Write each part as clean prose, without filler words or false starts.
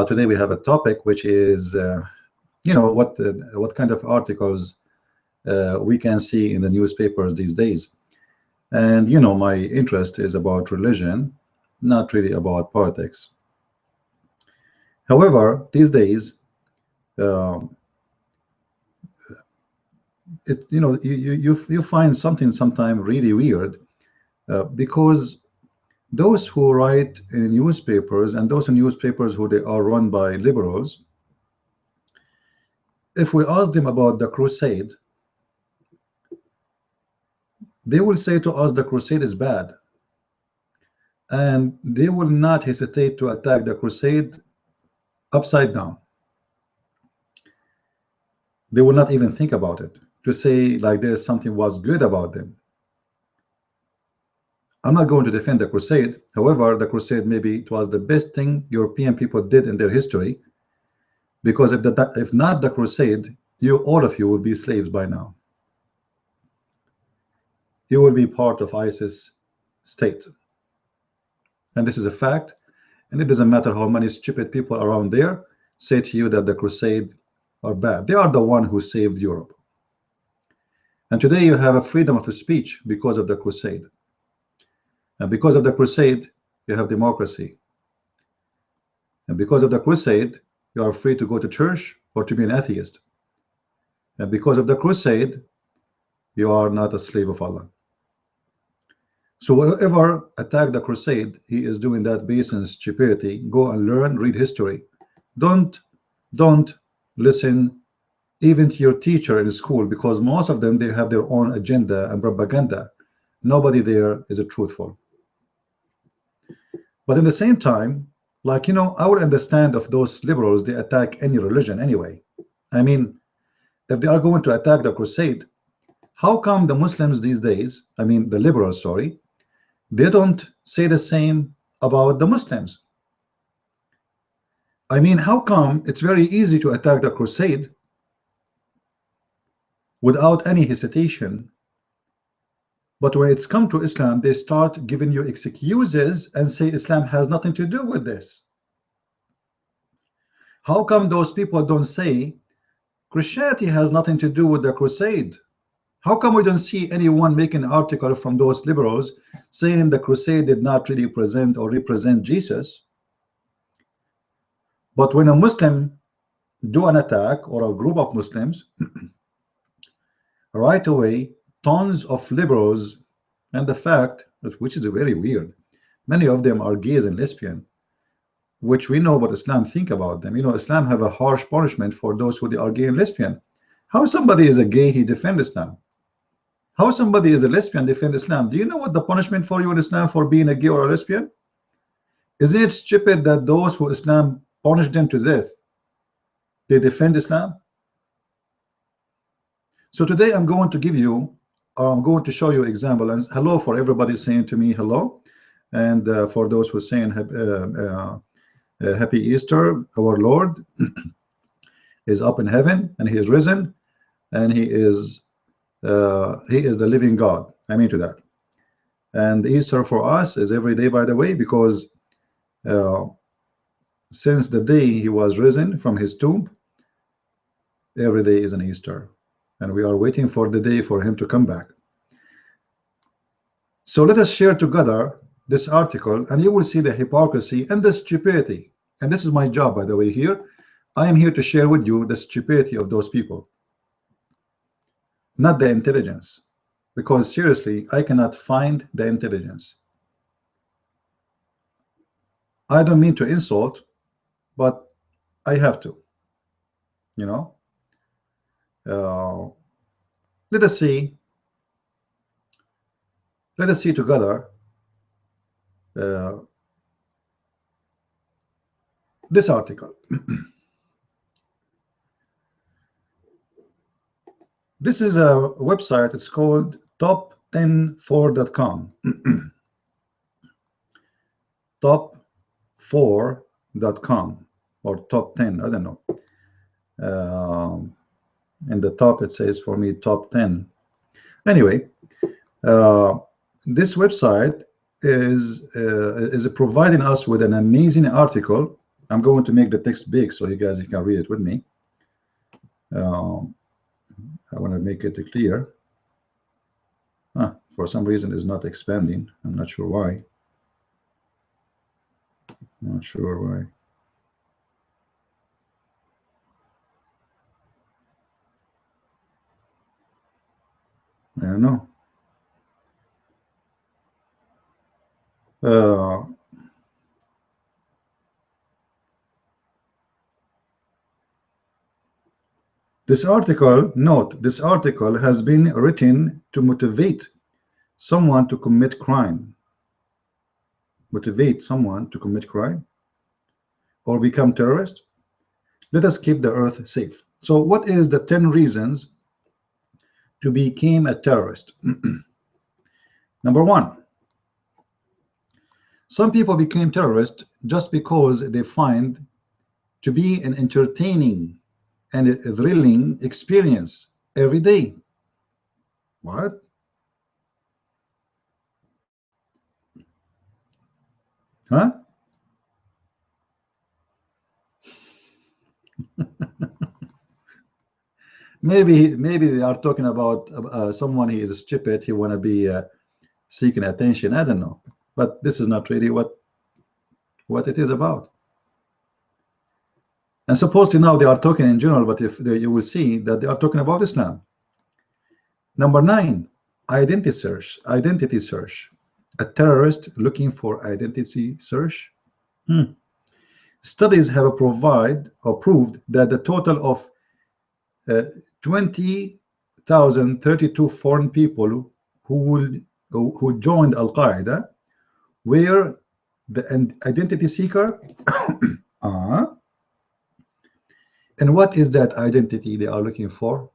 today we have a topic which is, what kind of articles we can see in the newspapers these days. And my interest is about religion, not really about politics. However, these days, you find something sometimes really weird, because those who write in newspapers, and those newspapers who they are run by liberals, if we ask them about the crusade, they will say to us the crusade is bad, and they will not hesitate to attack the crusade upside down. They will not even think about it, to say like there's something was good about them. I'm not going to defend the crusade. However, the crusade, maybe it was the best thing European people did in their history, because if not the crusade, all of you will be slaves by now. You will be part of ISIS state, and this is a fact. And it doesn't matter how many stupid people around there say to you that the crusade are bad. They are the one who saved Europe. And today you have a freedom of speech because of the crusade. And because of the crusade, you have democracy. And because of the crusade, you are free to go to church or to be an atheist. And because of the crusade, you are not a slave of Allah. So whoever attacked the crusade, he is doing that based on stupidity. Go and learn, read history. Don't listen even to your teacher in school, because most of them, they have their own agenda and propaganda. Nobody there is a truthful. But in the same time, like, I would understand of those liberals, they attack any religion anyway. I mean, if they are going to attack the crusade, how come the Muslims these days, I mean the liberals, sorry, they don't say the same about the Muslims? I mean, how come it's very easy to attack the crusade without any hesitation, but when it's come to Islam, they start giving you excuses and say Islam has nothing to do with this? How come those people don't say Christianity has nothing to do with the crusade? How come we don't see anyone making an article from those liberals saying the crusade did not really present or represent Jesus? But when a Muslim do an attack, or a group of Muslims, right away tons of liberals, and the fact, which is very weird, many of them are gays and lesbian, which we know what Islam think about them. Islam have a harsh punishment for those who are gay and lesbian. How somebody is a gay, he defend Islam? How somebody is a lesbian defend Islam? Do you know what the punishment for you in Islam for being a gay or a lesbian? Isn't it stupid that those who Islam punish them to death, they defend Islam? So today I'm going to give you, or I'm going to show you example. And hello for everybody saying to me hello, and for those who are saying happy Easter. Our Lord is up in heaven, and he is risen, and he is the living God. I mean to that. And Easter for us is every day, by the way, because since the day he was risen from his tomb, every day is an Easter, and we are waiting for the day for him to come back. So let us share together this article, and you will see the hypocrisy and the stupidity. And this is my job, by the way. Here I am here to share with you the stupidity of those people, not the intelligence, because seriously, I cannot find the intelligence. I don't mean to insult, but I have to, let us see together this article. This is a website. It's called top10for.com. top4.com or top 10, I don't know. In the top it says for me top 10. Anyway, this website is providing us with an amazing article I'm going to make the text big so you guys can read it with me. I want to make it clear. For some reason it's not expanding. I'm not sure why. Not sure why. I don't know. This article, note, this article has been written to motivate someone to commit crime. Motivate someone to commit crime or become terrorist. Let us keep the earth safe. So what is the 10 reasons to become a terrorist? Number one, some people became terrorists just because they find to be an entertaining and a thrilling experience every day. What? Huh? Maybe they are talking about someone he is stupid, he want to be seeking attention. I don't know, but this is not really what it is about. And supposedly now they are talking in general, but if you will see that they are talking about Islam. Number 9, identity search. Identity search. A terrorist looking for identity search. Studies have proved that the total of 20,032 foreign people who joined Al-Qaeda were the identity seeker. And what is that identity they are looking for?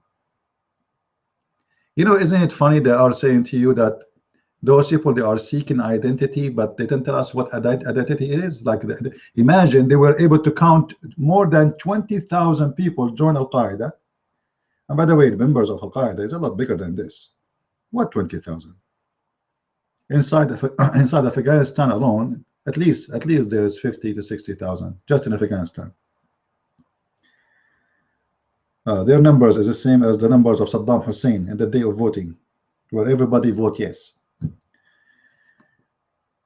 You know, isn't it funny they are saying to you that those people, they are seeking identity, but they didn't tell us what identity is. Like, imagine they were able to count more than 20,000 people join Al-Qaeda. And by the way, the members of Al-Qaeda is a lot bigger than this. What 20,000? Inside Afghanistan alone, at least there's 50 to 60,000 just in Afghanistan. Their numbers is the same as the numbers of Saddam Hussein in the day of voting, where everybody vote yes.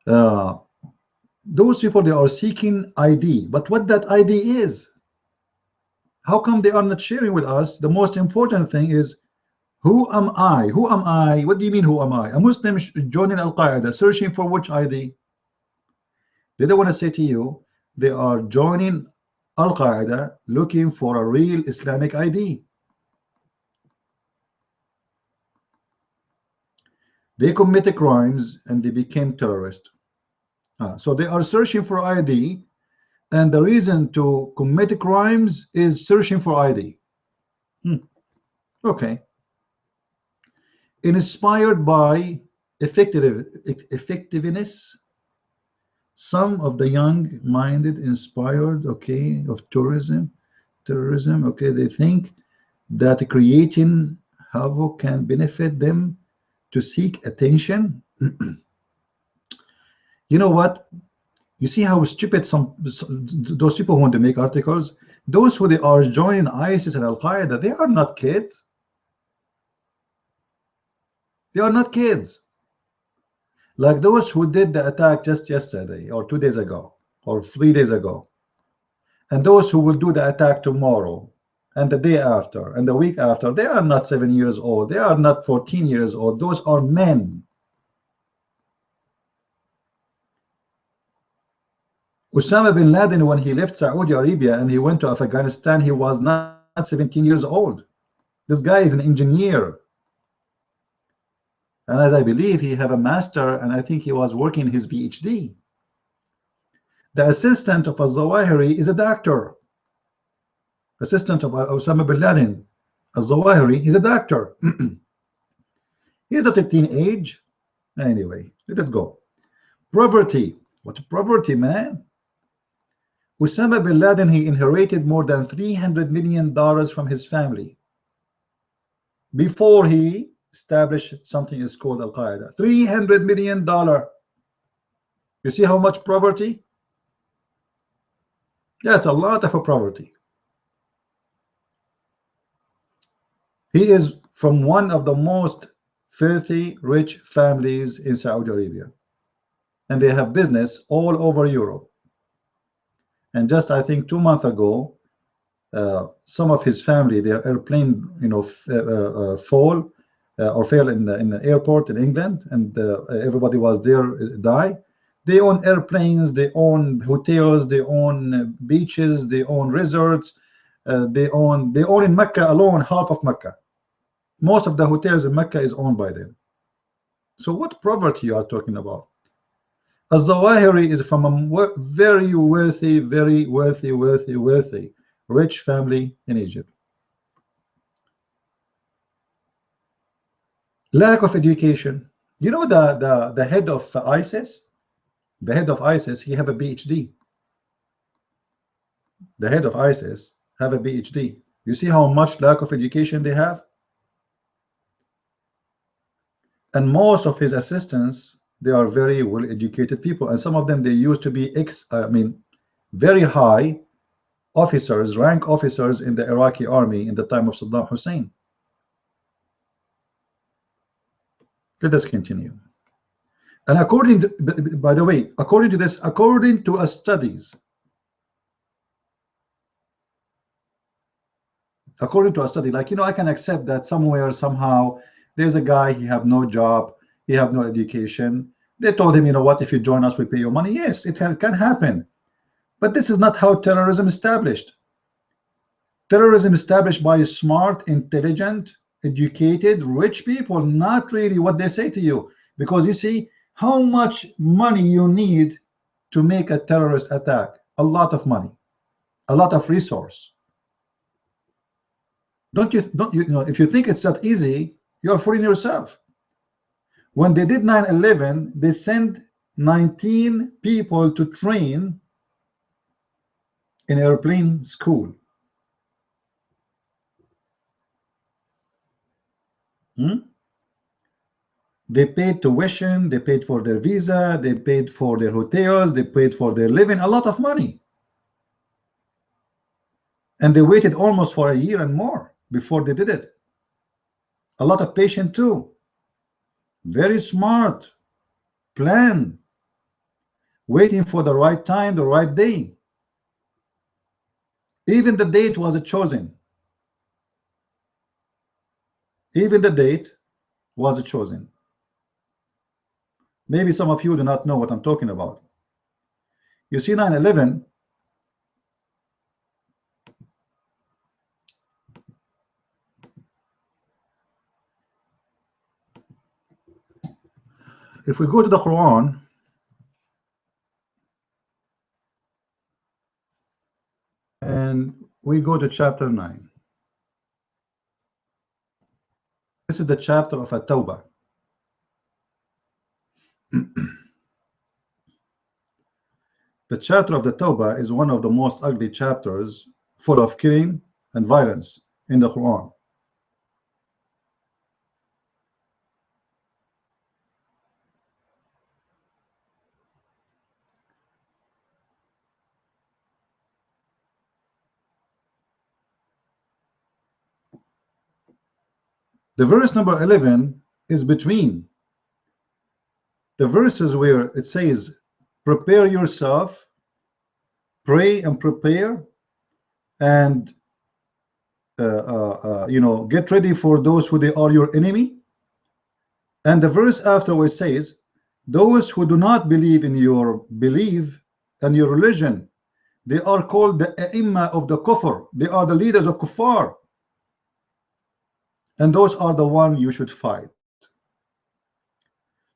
Those people, they are seeking ID, but what that ID is, how come they are not sharing with us? The most important thing is, who am I? Who am I? What do you mean, who am I? A Muslim joining Al-Qaeda, searching for which ID? They don't want to say to you they are joining Al-Qaeda looking for a real Islamic ID. They committed crimes and they became terrorists. So they are searching for ID, and the reason to commit crimes is searching for ID. Okay. Inspired by effectiveness, some of the young-minded inspired, okay, of terrorism, okay, they think that creating havoc can benefit them to seek attention. You know what? You see how stupid those people who want to make articles, those who they are joining ISIS and Al-Qaeda, they are not kids. They are not kids. Like those who did the attack just yesterday or 2 days ago or 3 days ago, and those who will do the attack tomorrow and the day after and the week after, they are not 7 years old. They are not 14 years old. Those are men. Osama bin Laden, when he left Saudi Arabia and he went to Afghanistan, he was not 17 years old. This guy is an engineer. And as I believe, he have a master, and I think he was working his PhD. The assistant of al-Zawahiri is a doctor. Assistant of Osama bin Laden, al-Zawahiri, is a doctor. He's at a teenage. Anyway, let us go. Poverty. What poverty, man? Osama bin Laden, he inherited more than $300 million from his family before he established something is called Al-Qaeda. $300 million. You see how much poverty? That's a lot of poverty. He is from one of the most filthy rich families in Saudi Arabia, and they have business all over Europe. And just I think 2 months ago, some of his family, their airplane, fall or fell in the airport in England, and everybody was there, die. They own airplanes, they own hotels, they own beaches, they own resorts, they own in Mecca alone half of Mecca. Most of the hotels in Mecca is owned by them. So what poverty you are talking about? Al-Zawahiri is from a very wealthy, rich family in Egypt. Lack of education. You know the head of ISIS? The head of ISIS, he have a PhD. The head of ISIS have a PhD. You see how much lack of education they have? And most of his assistants, they are very well educated people, and some of them, they used to be very high officers, rank officers in the Iraqi army in the time of Saddam Hussein. Let us continue. And according to, by the way, according to this, according to a study, like, I can accept that somewhere, somehow, there's a guy, he have no job, he have no education. They told him, you know what, if you join us, we pay you money. Yes, it can happen. But this is not how terrorism is established. Terrorism is established by smart, intelligent, educated, rich people, not really what they say to you. Because you see, how much money you need to make a terrorist attack? A lot of money, a lot of resource. Don't you know, if you think it's that easy, you're fooling yourself. When they did 9/11, they sent 19 people to train in airplane school. They paid tuition, they paid for their visa, they paid for their hotels, they paid for their living, a lot of money. And they waited almost for a year and more before they did it. A lot of patience too. Very smart plan, waiting for the right time, the right day. Even the date was chosen. Even the date was chosen. Maybe some of you do not know what I'm talking about. You see, 9/11, if we go to the Quran, and we go to chapter 9. This is the chapter of At-Tawbah. The chapter of the Tawbah is one of the most ugly chapters, full of killing and violence in the Quran. The verse number 11 is between the verses where it says, prepare yourself, pray and prepare, and get ready for those who they are your enemy. And the verse afterwards says, those who do not believe in your belief and your religion, they are called the A'imma of the Kufr. They are the leaders of Kuffar. And those are the one you should fight.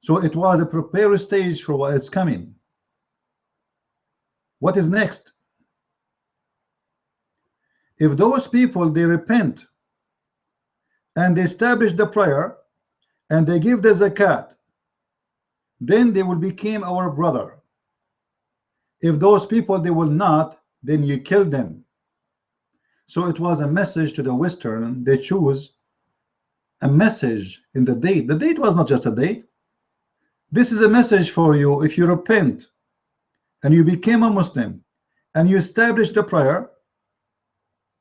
So it was a prepare stage for what is coming. What is next? If those people, they repent and they establish the prayer and they give the zakat, then they will become our brother. If those people, they will not, then you kill them. So it was a message to the Western. They choose a message in the date. The date was not just a date. This is a message for you. If you repent and you became a Muslim and you establish the prayer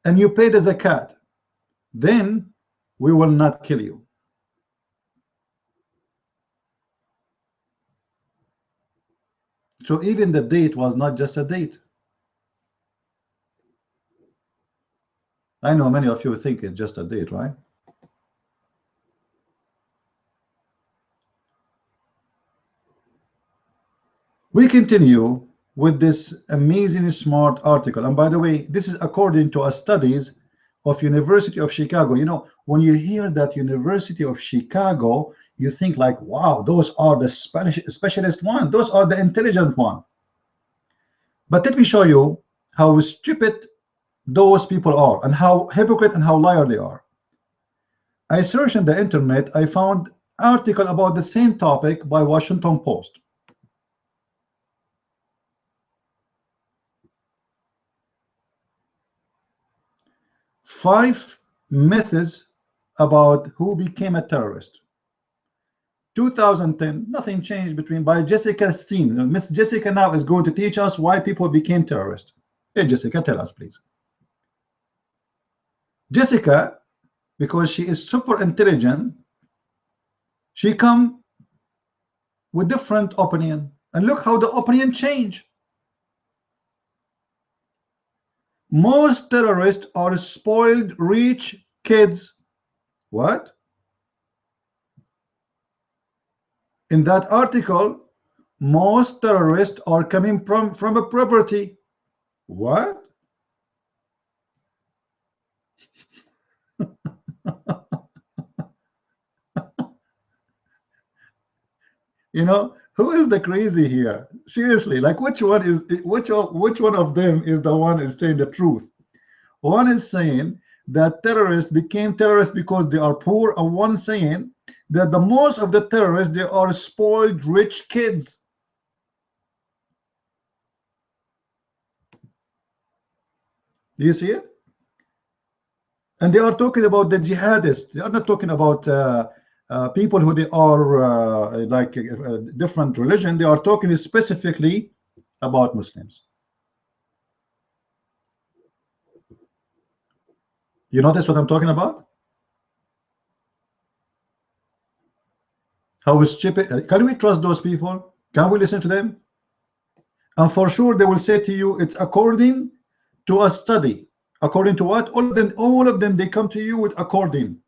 and you pay the zakat, then we will not kill you. So even the date was not just a date. I know many of you think it's just a date, right? We continue with this amazing smart article, and by the way, this is according to studies of University of Chicago. You know, when you hear that University of Chicago, you think like, wow, those are the specialist one, those are the intelligent one. But let me show you how stupid those people are and how hypocrite and how liar they are. I searched on the internet, I found article about the same topic by Washington Post. Five myths about who became a terrorist. 2010, nothing changed between, by Jessica Steen. Miss Jessica now is going to teach us why people became terrorists. Hey Jessica, tell us please. Jessica, because she is super intelligent, she come with different opinion, and look how the opinion change. Most terrorists are spoiled rich kids. What? In that article, most terrorists are coming from a poverty. What? You know, who is the crazy here? Seriously, like which one of them is the one is saying the truth? One is saying that terrorists became terrorists because they are poor, and one saying that the most of the terrorists, they are spoiled rich kids. Do you see it? And they are talking about the jihadists. They are not talking about people who they are like different religion. They are talking specifically about Muslims. You notice what I'm talking about? How stupid. Can we trust those people? Can we listen to them? And for sure they will say to you, it's according to a study. According to what? All of them, they come to you with according.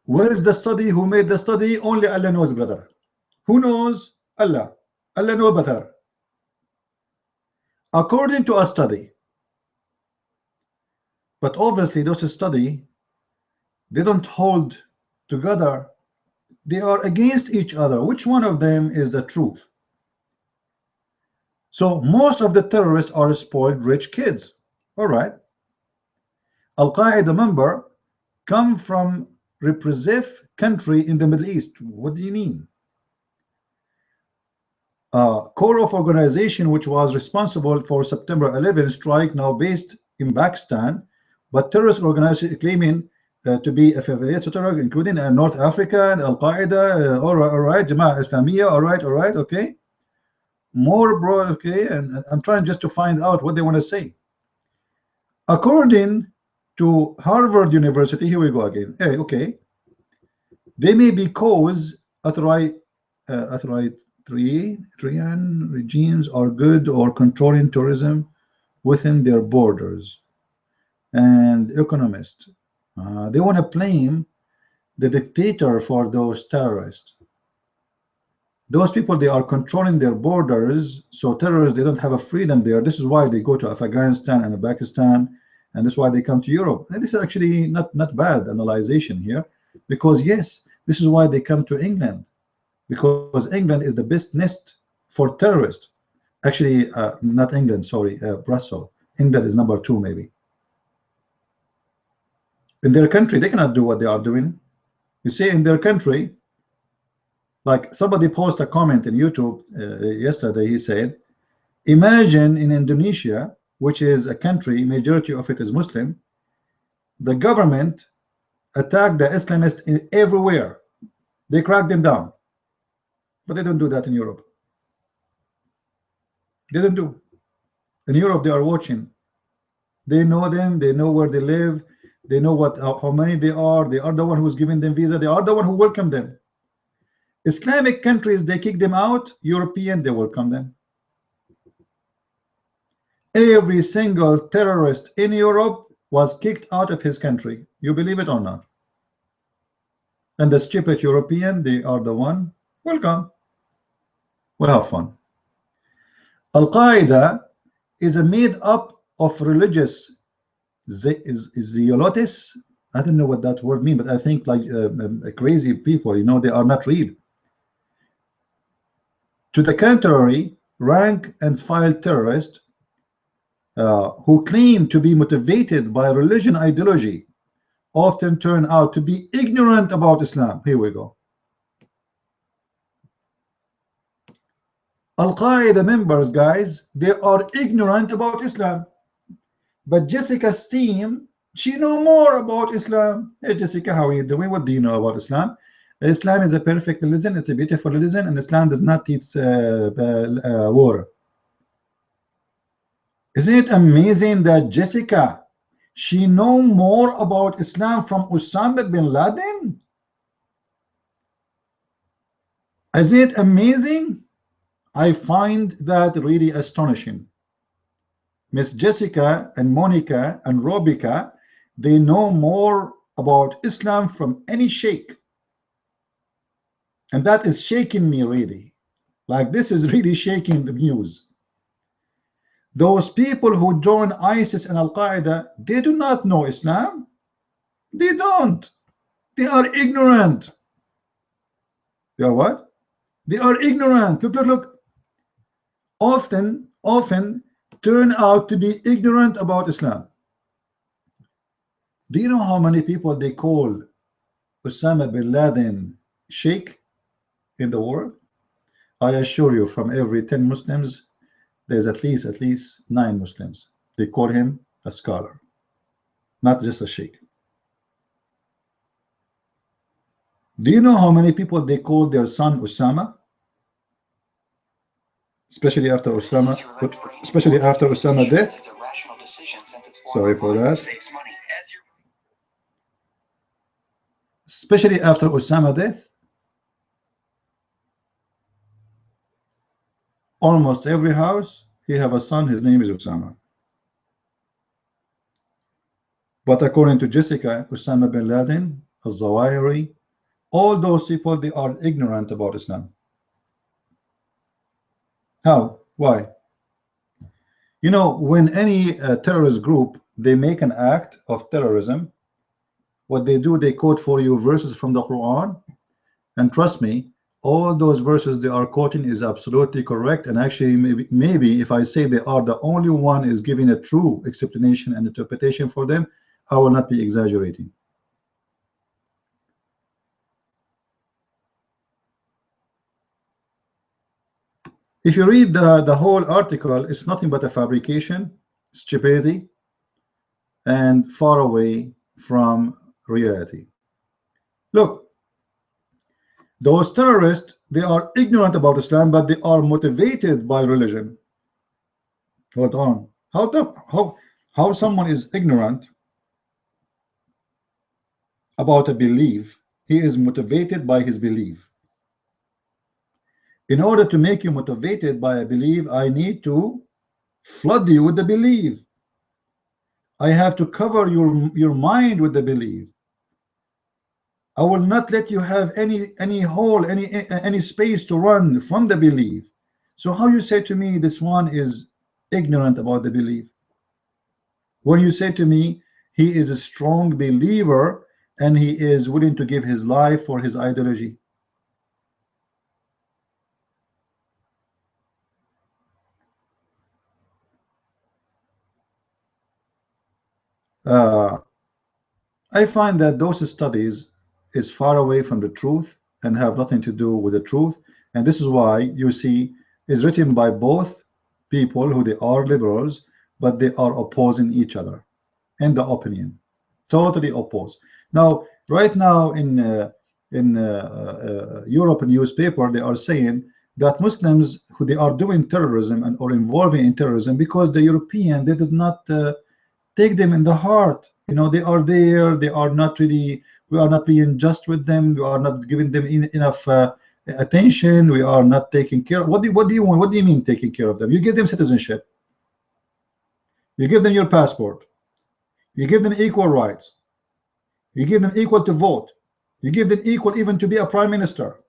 Where is the study? Who made the study? Only Allah knows, brother. Who knows? Allah. Allah knows better. According to a study. But obviously those study, they don't hold together. They are against each other. Which one of them is the truth? So most of the terrorists are spoiled rich kids. All right. Al-Qaeda member come from repressive country in the Middle East. What do you mean? Core of organization which was responsible for September 11 strike, now based in Pakistan, but terrorist organization claiming to be affiliated to terror, including North Africa and Al-Qaeda. All right, Jama'ah Islamiyah. All right, okay. More broad, okay, and I'm trying just to find out what they want to say. According to Harvard University, here we go again. Hey, okay, they may be cause authoritarian regimes are good or controlling tourism within their borders, and economists they want to blame the dictator for those terrorists. Those people, they are controlling their borders, so terrorists, they don't have a freedom there. This is why they go to Afghanistan and Pakistan, and this is why they come to Europe. And this is actually not bad analyzation here, because yes, this is why they come to England, because England is the best nest for terrorists. Actually, not England, sorry, Brussels. England is number 2 maybe. In their country, they cannot do what they are doing. You see, in their country, like somebody posted a comment in YouTube yesterday. He said, imagine in Indonesia, which is a country, majority of it is Muslim, the government attacked the Islamists everywhere. They crack them down. But they don't do that in Europe. Didn't do. In Europe, they are watching. They know them. They know where they live. They know how many they are. They are the one who's giving them visa. They are the one who welcome them. Islamic countries, they kick them out. European, they welcome them. Every single terrorist in Europe was kicked out of his country. You believe it or not? And the stupid European, they are the one. Welcome. We'll have fun. Al-Qaeda is made up of religious zealotes. I don't know what that word means, but I think like crazy people, you know, they are not real. To the contrary, rank and file terrorists who claim to be motivated by religion ideology often turn out to be ignorant about Islam. Here we go. Al-Qaeda members, guys, they are ignorant about Islam. But Jessica's team, she know more about Islam. Hey Jessica, how are you doing? What do you know about Islam? Islam is a perfect religion. It's a beautiful religion, and Islam does not teach war. Isn't it amazing that Jessica, she know more about Islam from Osama bin Laden? Isn't it amazing? I find that really astonishing. Miss Jessica and Monica and Robica, they know more about Islam from any sheikh. And that is shaking me really. Like this is really shaking the news. Those people who join ISIS and Al-Qaeda, they do not know Islam. They don't. They are ignorant. They are what? They are ignorant. Look, look, look. Often turn out to be ignorant about Islam. Do you know how many people they call Osama bin Laden sheikh in the world? I assure you, from every 10 Muslims, there's at least 9 Muslims. They call him a scholar, not just a sheikh. Do you know how many people they call their son Osama? Especially after Osama death. Sorry for that. Especially after Osama death, almost every house he have a son, his name is Osama. But according to Jessica, Osama bin Laden, Al-Zawahiri, all those people, they are ignorant about Islam. How? Why? You know, when any terrorist group, they make an act of terrorism, what they do, they quote for you verses from the Quran, and trust me, all those verses they are quoting is absolutely correct. And actually, maybe if I say they are the only one is giving a true explanation and interpretation for them, I will not be exaggerating. If you read the whole article, it's nothing but a fabrication, stupidity, and far away from reality. Look, those terrorists, they are ignorant about Islam, but they are motivated by religion. Hold on. How someone is ignorant about a belief? He is motivated by his belief. In order to make you motivated by a belief, I need to flood you with the belief. I have to cover your mind with the belief. I will not let you have any hole, any space to run from the belief. So how you say to me this one is ignorant about the belief? When you say to me he is a strong believer and he is willing to give his life for his ideology. I find that those studies is far away from the truth and have nothing to do with the truth, and this is why you see is written by both people who they are liberals, but they are opposing each other in the opinion, totally opposed. Now, right now in European newspaper, they are saying that Muslims who they are doing terrorism and or involving in terrorism because the European, they did not take them in the heart. You know, they are there, they are not really, we are not being just with them, we are not giving them enough attention, we are not taking care. What do you want? What do you mean taking care of them? You give them citizenship, you give them your passport, you give them equal rights, you give them equal to vote, you give them equal even to be a prime minister,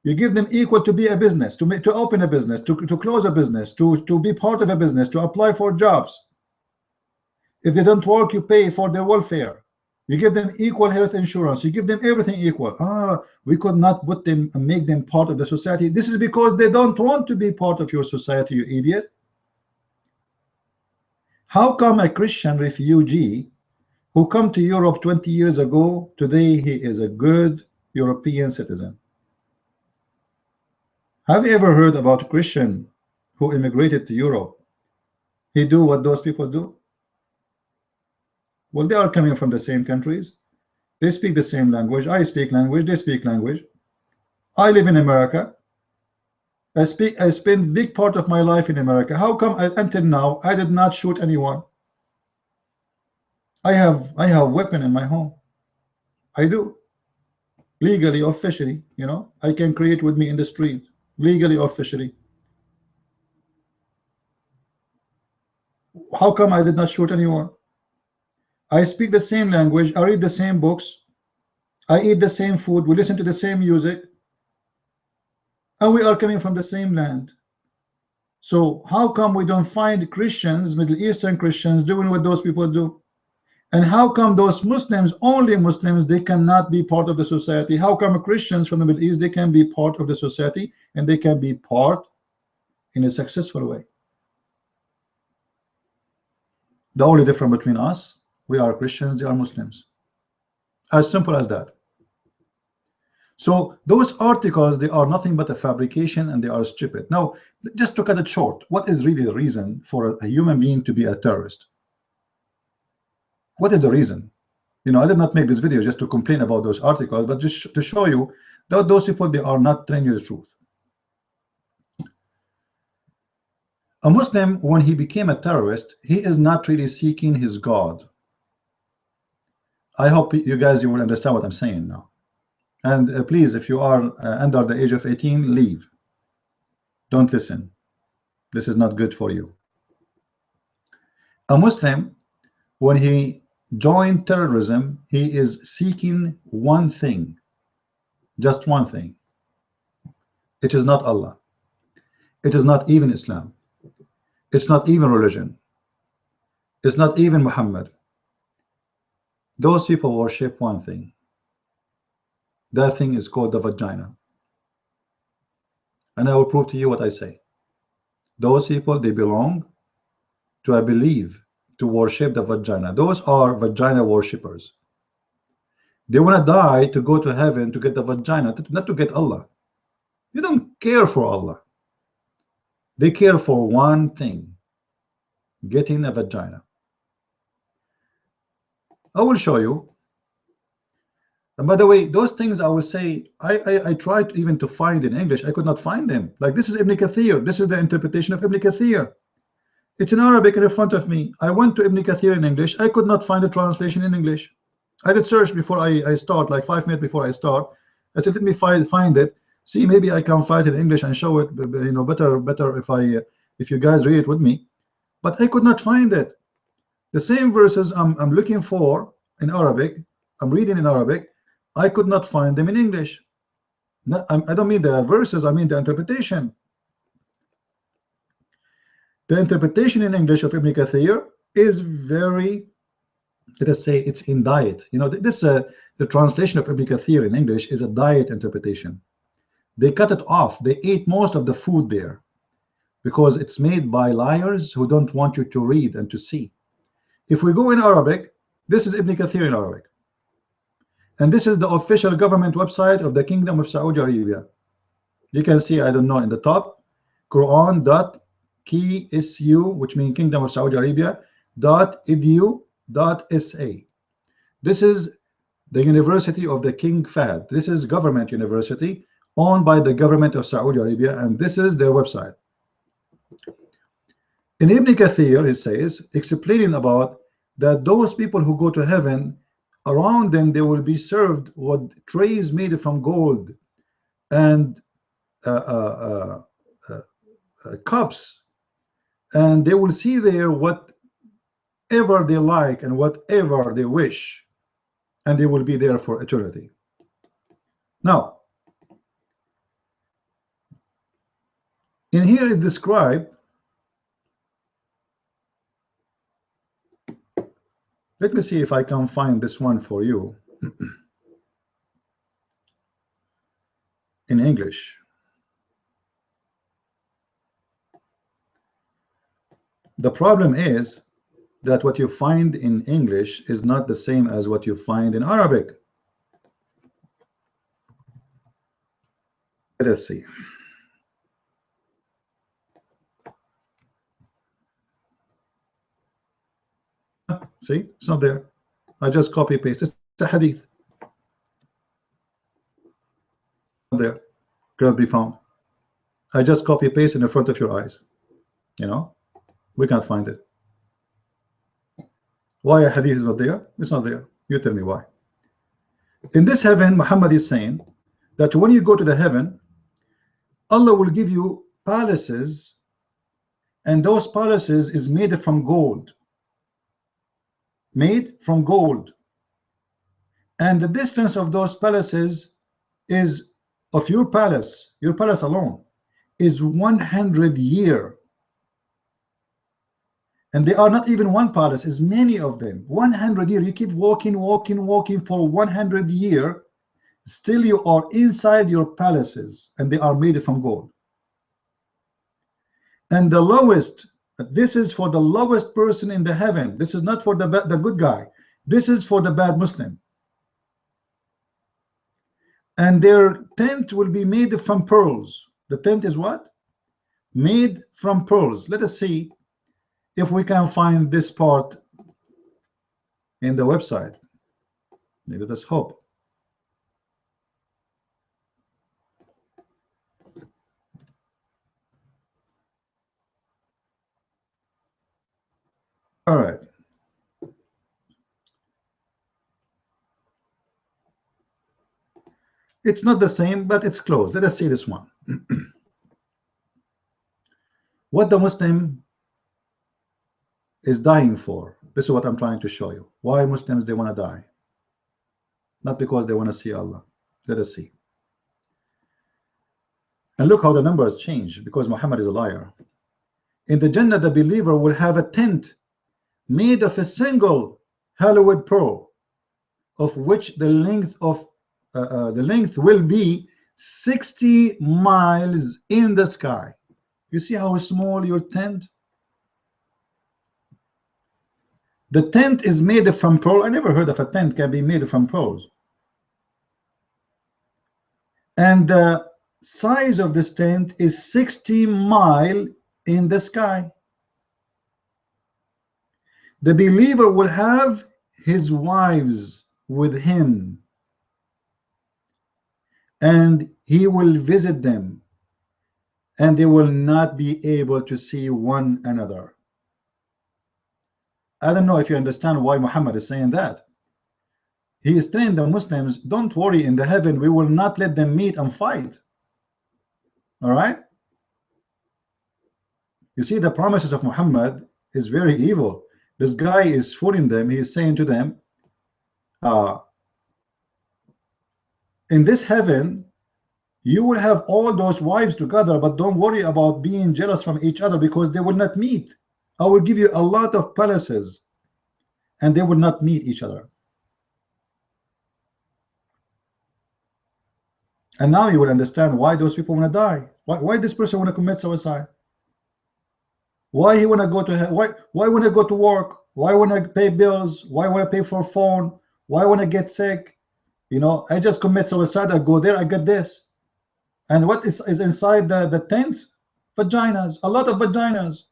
you give them equal to be a business, to open a business, to close a business, to be part of a business, to apply for jobs. If they don't work, you pay for their welfare. You give them equal health insurance. You give them everything equal. We could not put them and make them part of the society. This is because they don't want to be part of your society, you idiot. How come a Christian refugee who come to Europe 20 years ago, today he is a good European citizen? Have you ever heard about a Christian who immigrated to Europe? He do what those people do? Well, they are coming from the same countries. They speak the same language. I speak language. They speak language. I live in America. I spend big part of my life in America. How come until now I did not shoot anyone? I have weapon in my home. I do. Legally, officially, you know, I can create with me in the street. Legally, officially. How come I did not shoot anyone? I speak the same language. I read the same books. I eat the same food. We listen to the same music. And we are coming from the same land. So how come we don't find Christians, Middle Eastern Christians, doing what those people do? And how come those Muslims, only Muslims, they cannot be part of the society? How come Christians from the Middle East, they can be part of the society and they can be part in a successful way? The only difference between us, we are Christians, they are Muslims. As simple as that. So those articles, they are nothing but a fabrication and they are stupid. Now, just to cut it short, what is really the reason for a human being to be a terrorist? What is the reason? You know, I did not make this video just to complain about those articles, but just to show you that those people, they are not telling you the truth. A Muslim, when he became a terrorist, he is not really seeking his God. I hope you guys, you will understand what I'm saying now. And please, if you are under the age of 18, leave. Don't listen. This is not good for you. A Muslim, when he joined terrorism, he is seeking one thing, just one thing. It is not Allah. It is not even Islam. It's not even religion. It's not even Muhammad. Those people worship one thing. That thing is called the vagina. And I will prove to you what I say. Those people, they belong to, I believe, to worship the vagina. Those are vagina worshippers. They want to die to go to heaven to get the vagina, not to get Allah. You don't care for Allah. They care for one thing, getting a vagina. I will show you. And by the way, those things I will say, I tried even to find in English. I could not find them. Like this is Ibn Kathir. This is the interpretation of Ibn Kathir. It's in Arabic in front of me. I went to Ibn Kathir in English. I could not find a translation in English. I did search before I start, like 5 minutes before I start. I said, let me find it. See, maybe I can find it in English and show it. You know, better if you guys read it with me. But I could not find it. The same verses I'm looking for in Arabic. I'm reading in Arabic. I could not find them in English. I don't mean the verses, I mean the interpretation. The interpretation in English of Ibn Kathir is very, let us say, it's in diet. You know, the translation of Ibn Kathir in English is a diet interpretation. They cut it off. They ate most of the food there because it's made by liars who don't want you to read and to see. If we go in Arabic, this is Ibn Kathir in Arabic. And this is the official government website of the Kingdom of Saudi Arabia. You can see, I don't know, in the top, Qur'an.ksu, which means Kingdom of Saudi Arabia, .edu.sa. This is the University of the King Fahd. This is government university owned by the government of Saudi Arabia, and this is their website. In Ibn Kathir, he says, explaining about that those people who go to heaven, around them they will be served with trays made from gold and cups, and they will see there whatever they like and whatever they wish, and they will be there for eternity. Now, in here it described, let me see if I can find this one for you in English. The problem is that what you find in English is not the same as what you find in Arabic. Let's see. See, it's not there. I just copy paste. It's a hadith. There, cannot be found. I just copy paste in the front of your eyes. You know, we can't find it. Why a hadith is not there? It's not there. You tell me why. In this heaven, Muhammad is saying that when you go to the heaven, Allah will give you palaces, and those palaces is made from gold. Made from gold. And the distance of those palaces is of your palace alone is 100 years. And they are not even one palace, is many of them. 100 years. You keep walking for 100 years, still you are inside your palaces, and they are made from gold. And the lowest, this is for the lowest person in the heaven. This is not for the good guy. This is for the bad Muslim. And their tent will be made from pearls. The tent is what? Made from pearls. Let us see if we can find this part in the website. Let us hope. All right. It's not the same, but it's close. Let us see this one. What the Muslim is dying for. This is what I'm trying to show you. Why Muslims, they want to die. Not because they want to see Allah. Let us see. And look how the numbers change, because Muhammad is a liar. In the Jannah, the believer will have a tent made of a single hallowed pearl, of which the length will be 60 miles in the sky. You see how small your tent? The tent is made from pearl. I never heard of a tent can be made from pearls. And the size of this tent is 60 miles in the sky. The believer will have his wives with him, and he will visit them, and they will not be able to see one another. I don't know if you understand why Muhammad is saying that. He is telling the Muslims, don't worry, in the heaven we will not let them meet and fight. All right? You see, the promises of Muhammad is very evil. This guy is fooling them. He is saying to them, in this heaven you will have all those wives together, but don't worry about being jealous from each other, because they will not meet. I will give you a lot of palaces, and they will not meet each other. And now you will understand why those people want to die. Why this person want to commit suicide? Why he want to go to why want to go to work? Why want to pay bills? Why want to pay for a phone? Why want to get sick? You know, I just commit suicide. I go there, I get this. And what is inside the tents? Vaginas, a lot of vaginas.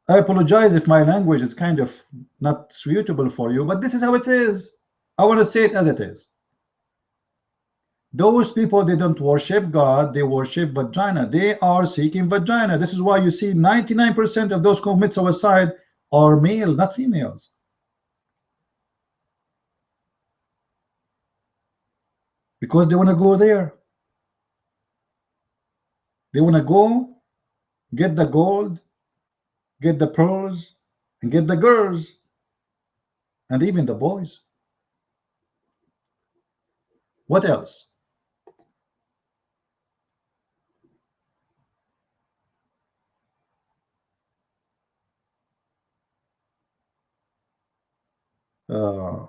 I apologize if my language is kind of not suitable for you, but this is how it is. I want to say it as it is. Those people, they don't worship God, they worship vagina. They are seeking vagina. This is why you see 99% of those who commit suicide are male, not females. Because they want to go there. They want to go get the gold, get the pearls, and get the girls, and even the boys. What else? Uh,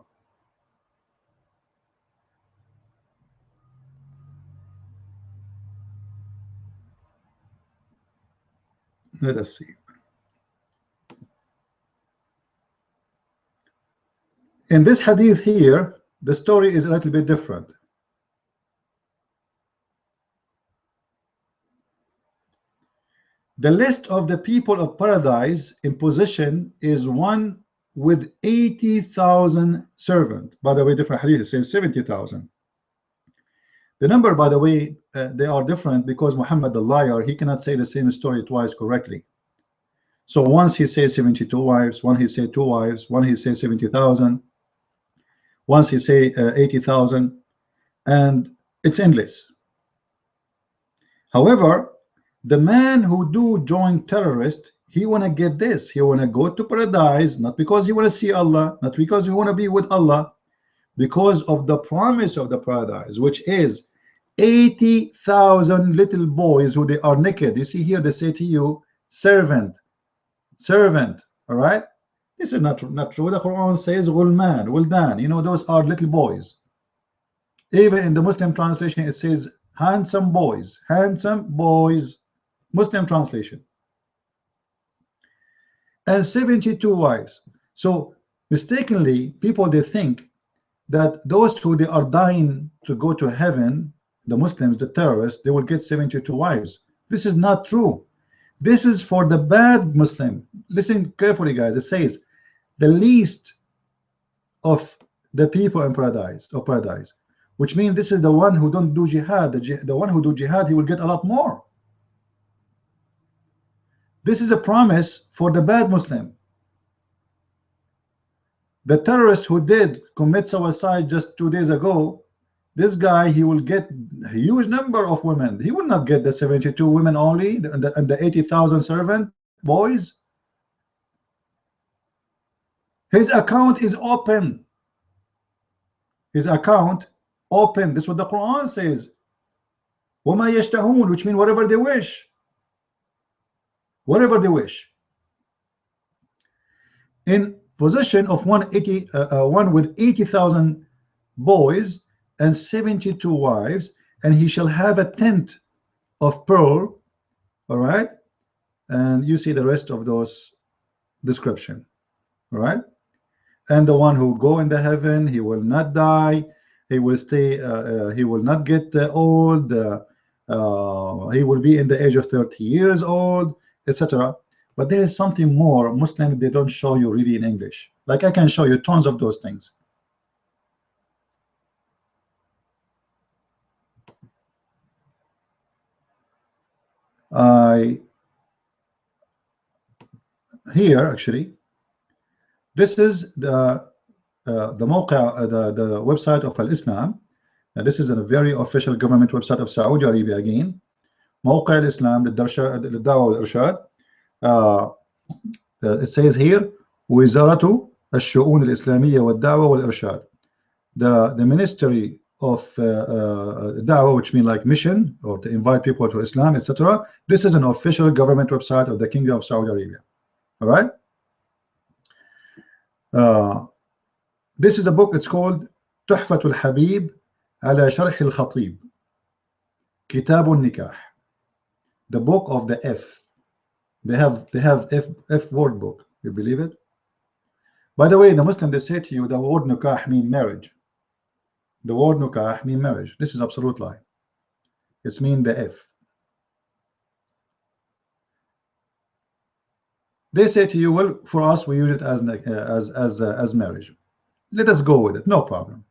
let us see. In this hadith here, the story is a little bit different. The list of the people of paradise in position is one with 80,000 servants. By the way, different hadith says 70,000. The number, by the way, they are different because Muhammad the liar, he cannot say the same story twice correctly. So once he says 72 wives, one he said 2 wives, one he says 70,000, once he say 80,000, and it's endless. However, the man who do join terrorist, he want to get this. He want to go to paradise, not because he want to see Allah, not because he want to be with Allah, because of the promise of the paradise, which is 80,000 little boys who they are naked. You see here, they say to you, servant, servant. All right, this is not true. The Quran says Gulman, Wildan. You know, those are little boys. Even in the Muslim translation, it says handsome boys, handsome boys. Muslim translation. And 72 wives. So mistakenly, people, they think that those who they are dying to go to heaven, the Muslims, the terrorists, they will get 72 wives. This is not true. This is for the bad Muslim. Listen carefully, guys. It says the least of the people in paradise, which means this is the one who don't do jihad. The one who do jihad, he will get a lot more. This is a promise for the bad Muslim. The terrorist who did commit suicide just 2 days ago, this guy, he will get a huge number of women. He will not get the 72 women only and the 80,000 servant boys. His account is open. His account open. This is what the Quran says. وَمَا يَشْتَهُونَ, which means whatever they wish. Whatever they wish. In possession of one with 80,000 boys and 72 wives, and he shall have a tent of pearl. All right, and you see the rest of those description. All right, and the one who go in the heaven, he will not die, he will stay, he will not get old, he will be in the age of 30 years old, etc. But there is something more Muslim they don't show you really in English. Like I can show you tons of those things. Here actually, this is the website of Al-Islam. This is a very official government website of Saudi Arabia again. موقع الإسلام للدعوة والإرشاد. It says here وزارة الشؤون الإسلامية والدعوة والإرشاد. The Ministry of Da'wah, which means like mission or to invite people to Islam, etc. This is an official government website of the Kingdom of Saudi Arabia. All right. This is the book. It's called تحفة الحبيب على شرح الخطيب كتاب النكاح. The book of the F. They have F word book. You believe it? By the way, the Muslim, they say to you the word nikah mean marriage. The word nikah mean marriage. This is absolute lie. It's mean the F. They say to you, well, for us we use it as marriage. Let us go with it, no problem.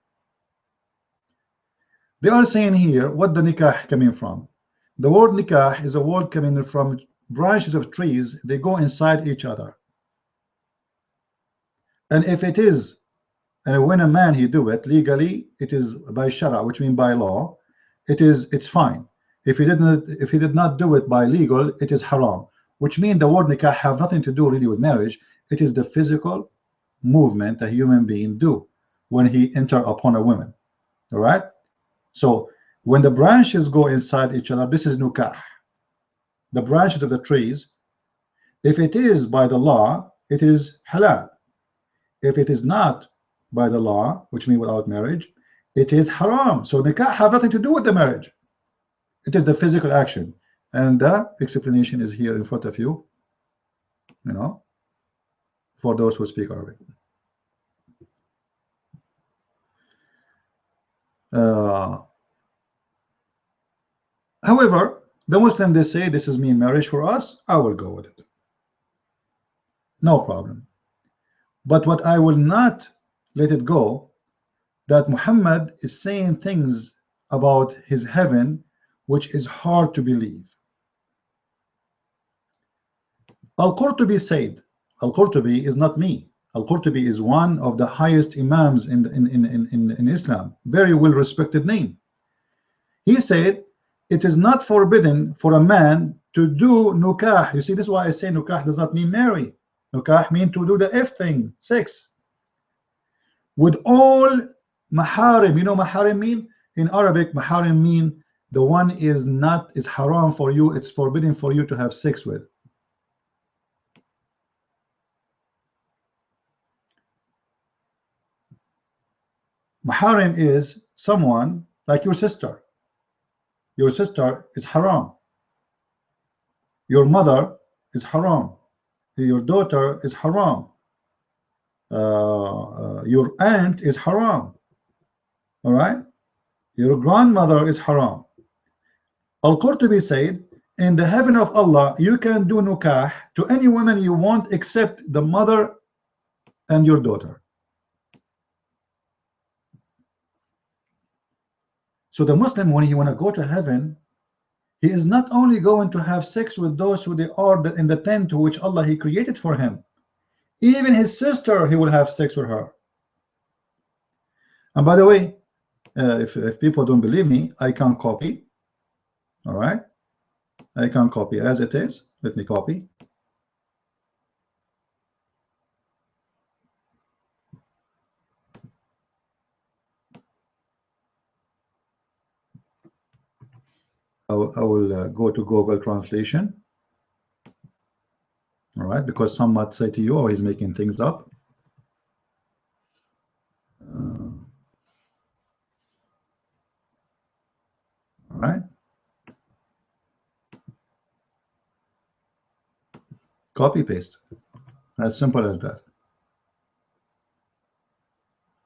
They are saying here what the nikah coming from. The word nikah is a word coming from branches of trees. They go inside each other. And if it is, and when a man he do it legally, it is by shara, which means by law, it's fine. If he did not do it by legal, it is haram, which means the word nikah have nothing to do really with marriage. It is the physical movement a human being do when he enter upon a woman. All right. So when the branches go inside each other, this is nikah. The branches of the trees. If it is by the law, it is halal. If it is not by the law, which means without marriage, it is haram. So nikah have nothing to do with the marriage. It is the physical action, and the explanation is here in front of you, you know, for those who speak Arabic. However, the Muslim, they say this is mean marriage for us. I will go with it, no problem. But what I will not let it go, that Muhammad is saying things about his heaven which is hard to believe. Al-Qurtubi said, Al-Qurtubi is not me. Al-Qurtubi is one of the highest imams in Islam, very well respected name. He said it is not forbidden for a man to do nukah. You see, this is why I say nukah does not mean marry. Nukah mean to do the F thing, sex, with all maharim. You know maharim mean in Arabic? Maharim mean the one is haram for you, it's forbidden for you to have sex with. Maharim is someone like your sister. Your sister is haram. Your mother is haram. Your daughter is haram. Your aunt is haram. All right. Your grandmother is haram. Al-Qurtubi said, in the heaven of Allah, you can do nukah to any woman you want except the mother and your daughter. So the Muslim, when he want to go to heaven, he is not only going to have sex with those who they are in the tent to which Allah he created for him. Even his sister, he will have sex with her. And by the way, if people don't believe me, I can copy. All right, I can copy as it is. Let me copy. I will go to Google Translation. All right, because some might say to you, oh, he's making things up. All right. Copy paste. As simple as that.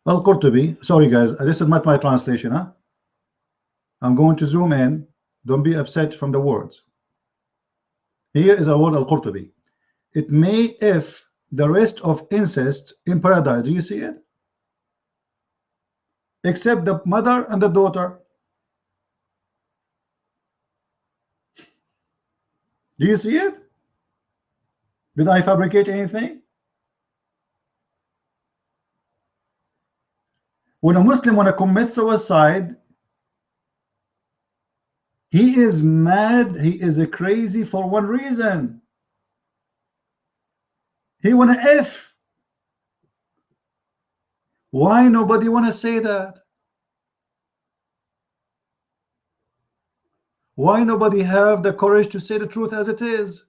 Well, Qurtubi, sorry guys, this is not my translation, huh? I'm going to zoom in. Don't be upset from the words. Here is a word Al-Qurtubi. It may if the rest of incest in paradise. Do you see it? Except the mother and the daughter. Do you see it? Did I fabricate anything? When a Muslim want to commit suicide, he is mad, he is a crazy for one reason. He want to F. Why nobody want to say that? Why nobody have the courage to say the truth as it is?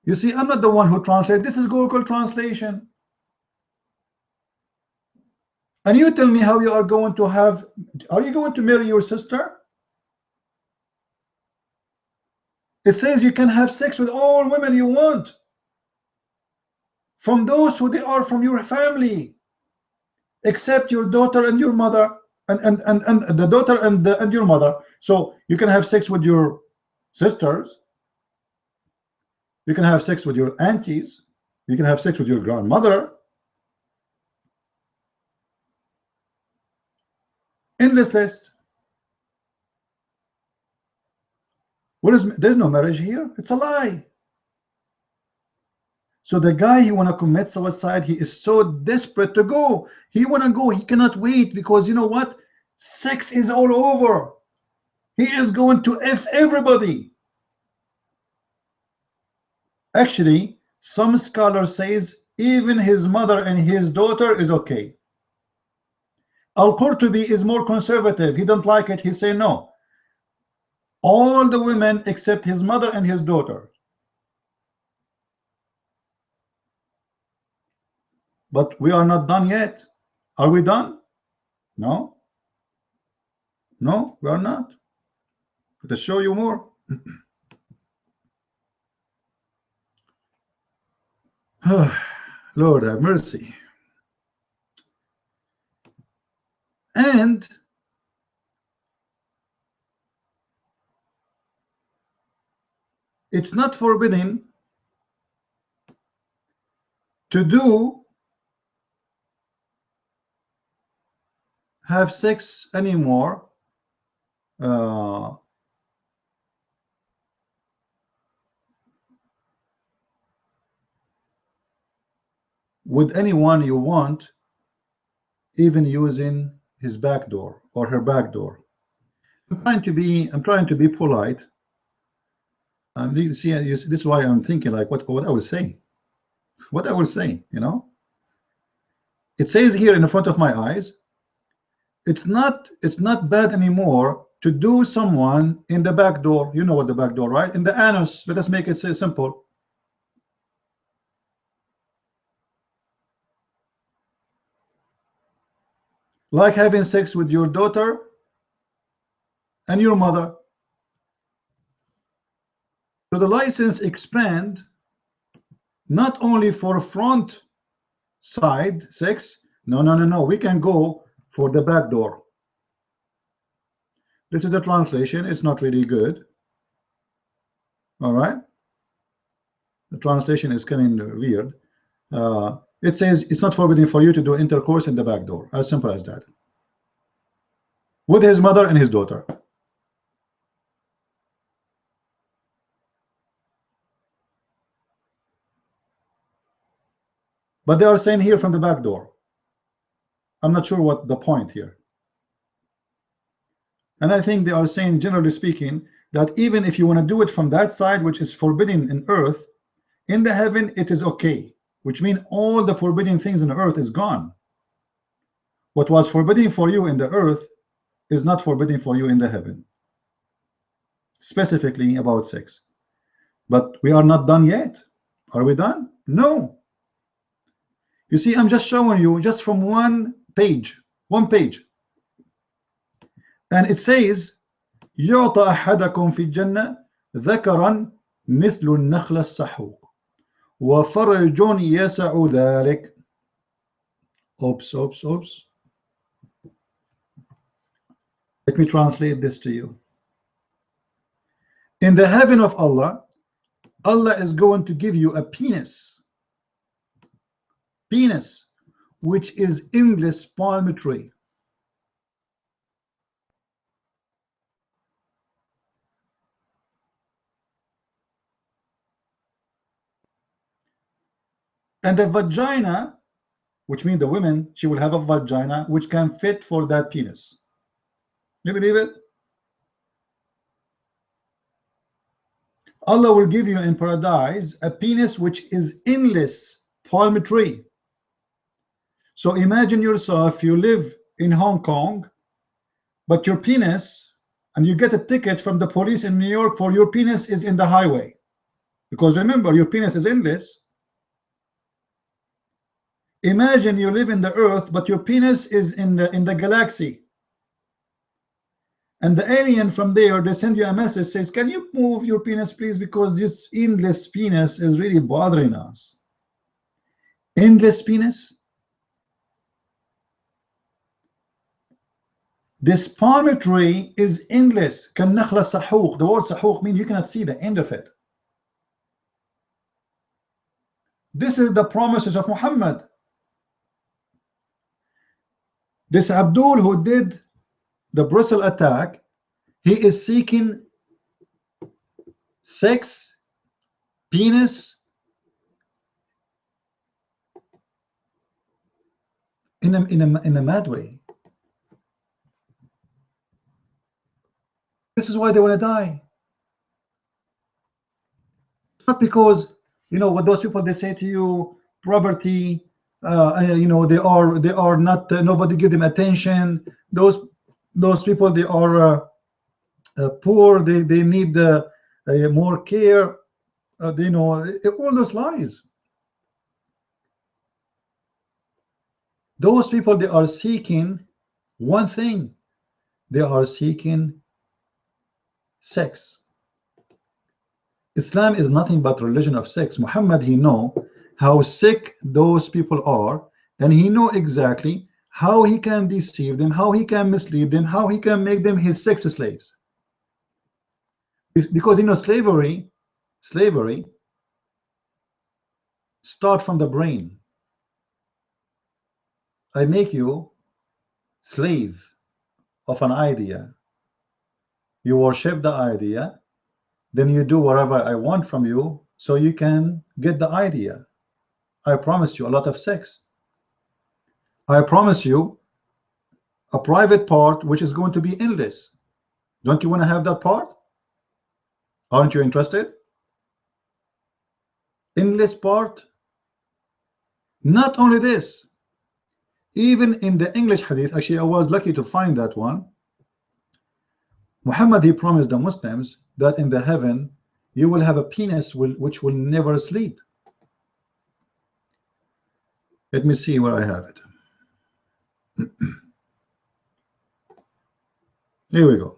You see, I'm not the one who translates. This is Google Translation. And you tell me how you are going to have, are you going to marry your sister? It says you can have sex with all women you want, from those who they are from your family, except your daughter and your mother, and the daughter and your mother. So you can have sex with your sisters, You can have sex with your aunties. You can have sex with your grandmother. Endless list. There's no marriage here. It's a lie. So the guy, he want to commit suicide. He is so desperate to go. He want to go. He cannot wait, because you know what? Sex is all over. He is going to F everybody. Actually, some scholar says even his mother and his daughter is okay. Al-Qurtubi is more conservative. He don't like it. He say no. All the women except his mother and his daughter. But we are not done yet. Are we done? No. No, we are not. To show you more. Lord have mercy. And it's not forbidden to have sex anymore with anyone you want, even using his back door or her back door. I'm trying to be polite. You see, this is why I'm thinking like what I will say. What I will say, you know. It says here in the front of my eyes, it's not bad anymore to do someone in the back door. You know what the back door, right? In the anus. Let us make it say simple. Like having sex with your daughter and your mother. So the license expand not only for front side sex. No. We can go for the back door. This is the translation. It's not really good. All right. The translation is kind of weird. It says it's not forbidden for you to do intercourse in the back door. As simple as that. With his mother and his daughter. But they are saying here from the back door. I'm not sure what the point here. And I think they are saying, generally speaking, that even if you want to do it from that side, which is forbidden in earth, in the heaven it is okay, which means all the forbidden things in the earth is gone. What was forbidden for you in the earth is not forbidden for you in the heaven, specifically about sex. But we are not done yet. Are we done? No. You see, I'm just showing you just from one page. And it says يعطى أحدكم في الجنة ذكرا مثل النخل السحوق وفرج يسع ذلك. Oops. Let me translate this to you. In the heaven of Allah, Allah is going to give you a penis, which is endless palm tree. And the vagina, which means the woman, she will have a vagina which can fit for that penis. You believe it? Allah will give you in paradise a penis which is endless palm tree. So imagine yourself, you live in Hong Kong, but your penis, and you get a ticket from the police in New York for your penis is in the highway. Because remember, your penis is endless. Imagine you live in the earth, but your penis is in the galaxy. And the alien from there, they send you a message, says, can you move your penis, please? Because this endless penis is really bothering us. Endless penis? This palm tree is endless. كالنخلة سحوق. The word سحوق means you cannot see the end of it. This is the promises of Muhammad. This Abdul who did the Brussels attack, he is seeking sex, penis, in a mad way. This is why they want to die. It's not because, you know, what those people, they say to you, poverty, you know, they are not, nobody give them attention. Those people, they are poor. They need more care. You know, all those lies. Those people, they are seeking one thing. They are seeking sex. Islam is nothing but religion of sex. Muhammad, he know how sick those people are, and he know exactly how he can deceive them, how he can mislead them, how he can make them his sex slaves. Because, you know, slavery start from the brain. I make you slave of an idea. You worship the idea, then you do whatever I want from you so you can get the idea. I promise you a lot of sex. I promise you a private part which is going to be endless. Don't you want to have that part? Aren't you interested? Endless part. Not only this, even in the English hadith, actually I was lucky to find that one. Muhammad, he promised the Muslims that in the heaven you will have a penis which will never sleep. Let me see where I have it. Here we go.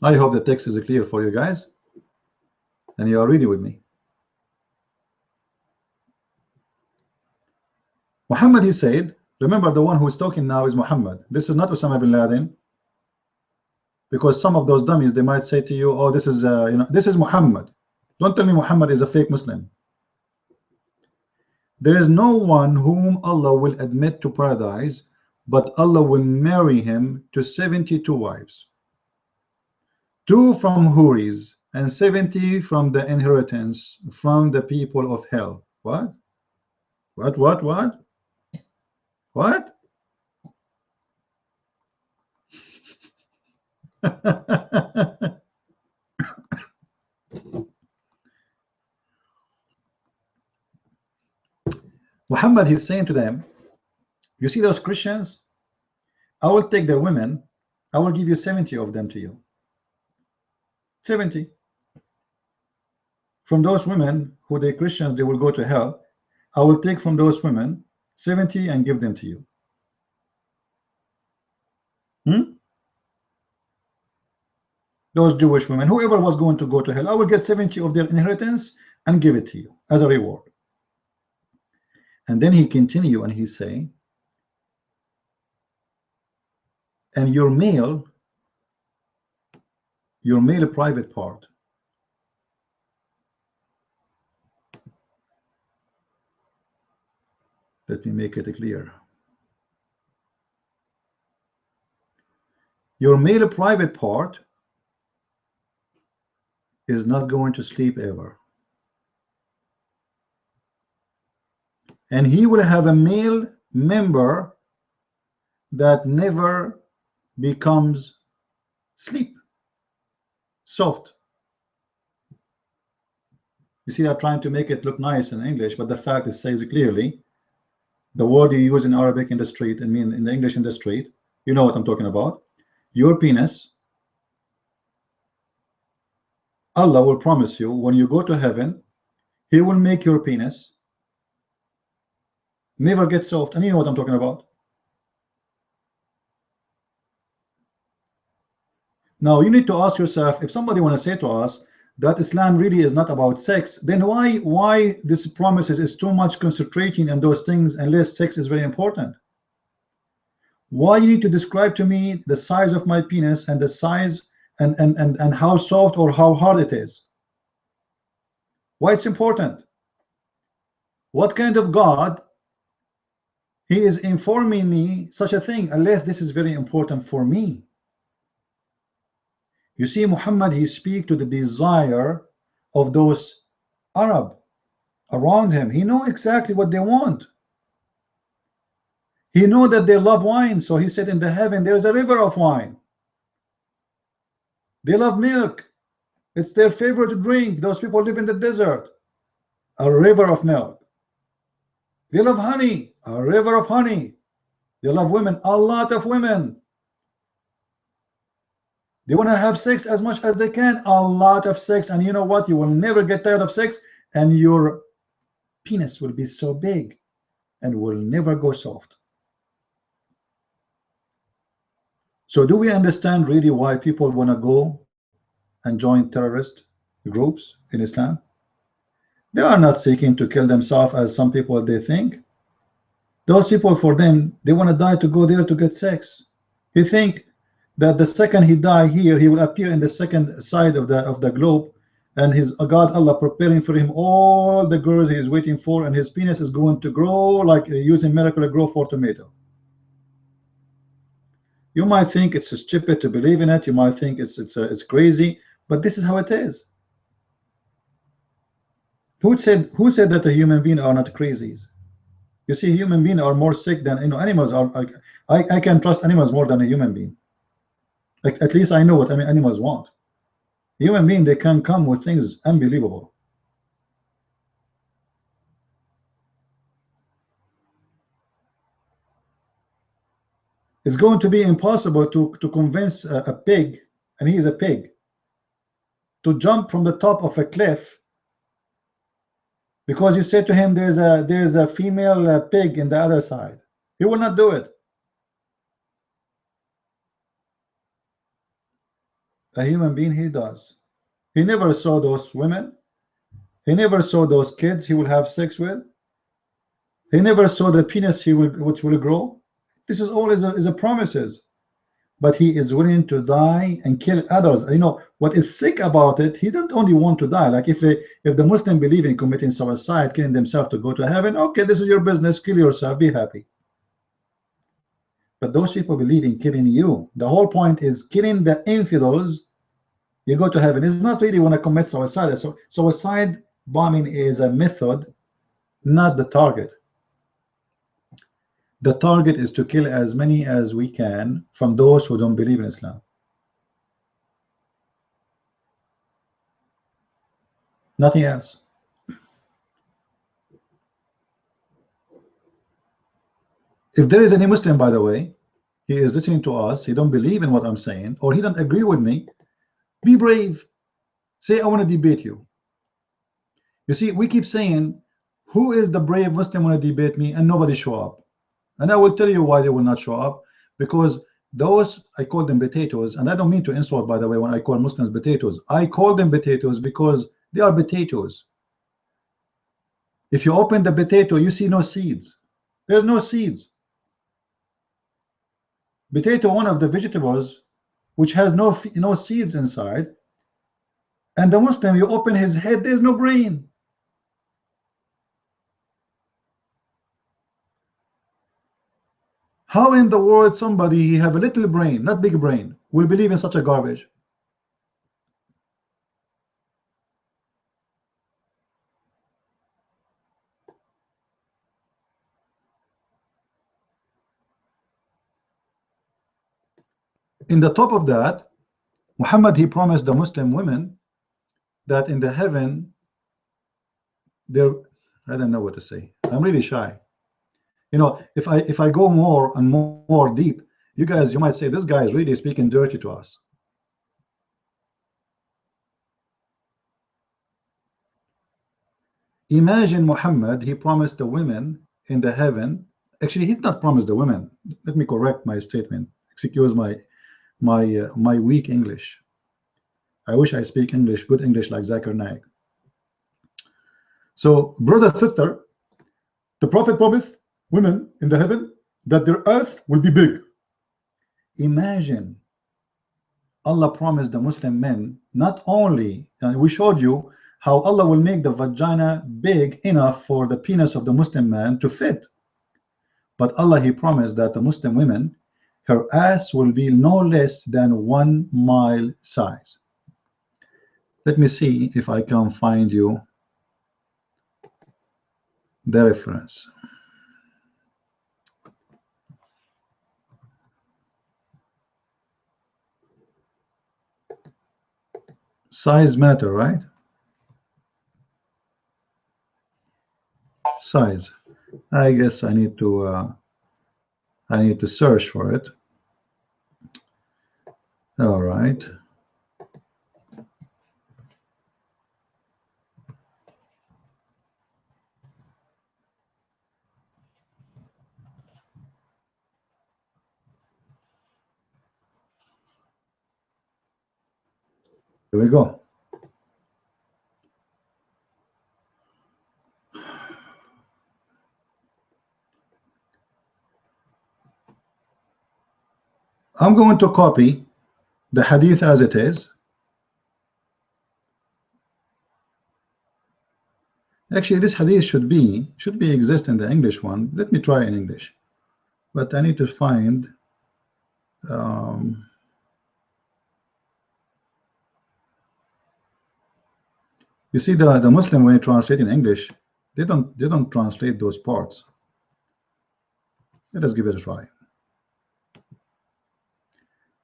I hope the text is clear for you guys and you are ready with me. Muhammad, he said, remember the one who is talking now is Muhammad. This is not Osama bin Laden, because some of those dummies, they might say to you, oh, this is you know, this is Muhammad. Don't tell me Muhammad is a fake Muslim. There is no one whom Allah will admit to paradise, but Allah will marry him to 72 wives, 2 from Huris and 70 from the inheritance from the people of hell. What? What? Muhammad, he's saying to them, you see those Christians, I will take their women, I will give you 70 of them to you. 70 from those women who they Christians, they will go to hell. I will take from those women 70 and give them to you. Those Jewish women, whoever was going to go to hell, I will get 70 of their inheritance and give it to you as a reward. And then he continue and he say, and your male private part, let me make it clear. Your male private part is not going to sleep ever. And he will have a male member that never becomes sleep, soft. You see, I'm trying to make it look nice in English, but the fact it says it clearly. The word you use in Arabic in the street and mean in the English in the street, you know what I'm talking about. Your penis, Allah will promise you when you go to heaven, he will make your penis never get soft. And you know what I'm talking about. Now you need to ask yourself, if somebody want to say to us that Islam really is not about sex, then why this promises is too much concentrating on those things unless sex is very important? Why you need to describe to me the size of my penis and the size and how soft or how hard it is? Why it's important? What kind of God he is informing me such a thing, unless this is very important for me? You see, Muhammad, he speak to the desire of those Arab around him. He know exactly what they want. He know that they love wine, so he said in the heaven there's a river of wine. They love milk. It's their favorite drink. Those people live in the desert. A river of milk. They love honey. A river of honey. They love women. A lot of women. They want to have sex as much as they can. A lot of sex. And you know what? You will never get tired of sex. And your penis will be so big and will never go soft. So do we understand really why people want to go and join terrorist groups in Islam? They are not seeking to kill themselves as some people they think. Those people, for them, they want to die to go there to get sex. He think that the second he die here, he will appear in the second side of the globe, and his God Allah preparing for him all the girls he is waiting for, and his penis is going to grow like using miracle grow for tomato. You might think it's stupid to believe in it. You might think it's crazy, but this is how it is. Who said that the human beings are not crazies? You see, human beings are more sick than animals are. I can trust animals more than a human being. Like, at least I know what animals want. Human being, they can come with things unbelievable. It's going to be impossible to convince a pig, and he is a pig, to jump from the top of a cliff because you say to him there's a female pig in the other side. He will not do it. A human being, he does. He never saw those women. He never saw those kids he will have sex with. He never saw the penis which will grow. This is all is a promises. But he is willing to die and kill others. You know what is sick about it? He don't only want to die. Like if the Muslim believe in committing suicide, killing themselves to go to heaven, okay, this is your business. Kill yourself, be happy. But those people believe in killing you. The whole point is killing the infidels. You go to heaven. It's not really when I commit suicide. So suicide bombing is a method, not the target. The target is to kill as many as we can from those who don't believe in Islam. Nothing else. If there is any Muslim, by the way, he is listening to us, he don't believe in what I'm saying, or he don't agree with me, be brave. Say, I want to debate you. You see, we keep saying, who is the brave Muslim want to debate me, and nobody show up. And I will tell you why they will not show up. Because those, I call them potatoes, and I don't mean to insult, by the way, when I call Muslims potatoes. I call them potatoes because they are potatoes. If you open the potato, you see no seeds. There's no seeds. Potato, one of the vegetables which has no seeds inside. And the Muslim, you open his head, there's no brain. How in the world somebody he have a little brain, not big brain, will believe in such a garbage? In the top of that, Muhammad, he promised the Muslim women that in the heaven there, I don't know what to say. I'm really shy. You know, if I go more and more deep, you might say this guy is really speaking dirty to us. Imagine Muhammad, he promised the women in the heaven. Actually, he did not promise the women. Let me correct my statement. Excuse my weak English. I wish I speak English, good English like Zakir Naik. So, brother sister, the Prophet promised women in the heaven that their earth will be big. Imagine Allah promised the Muslim men not only, we showed you how Allah will make the vagina big enough for the penis of the Muslim man to fit, but Allah, He promised that the Muslim women, her ass will be no less than 1 mile size. Let me see if I can find you the reference. Size matter, right? Size. I guess I need to search for it. All right. Here we go. I'm going to copy the hadith as it is. Actually, this hadith should exist in the English one. Let me try in English, but I need to find. You see, the Muslim, when you translate in English, they don't translate those parts. Let us give it a try.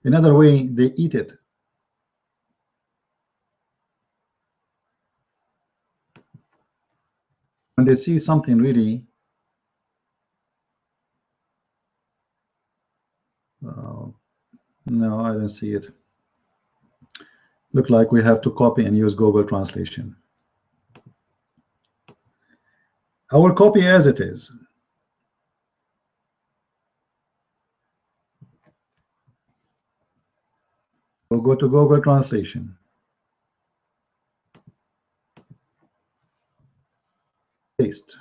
Another way, they eat it. When they see something really no, I don't see it. Look like we have to copy and use Google Translation. I will copy as it is. We'll go to Google Translation. Paste.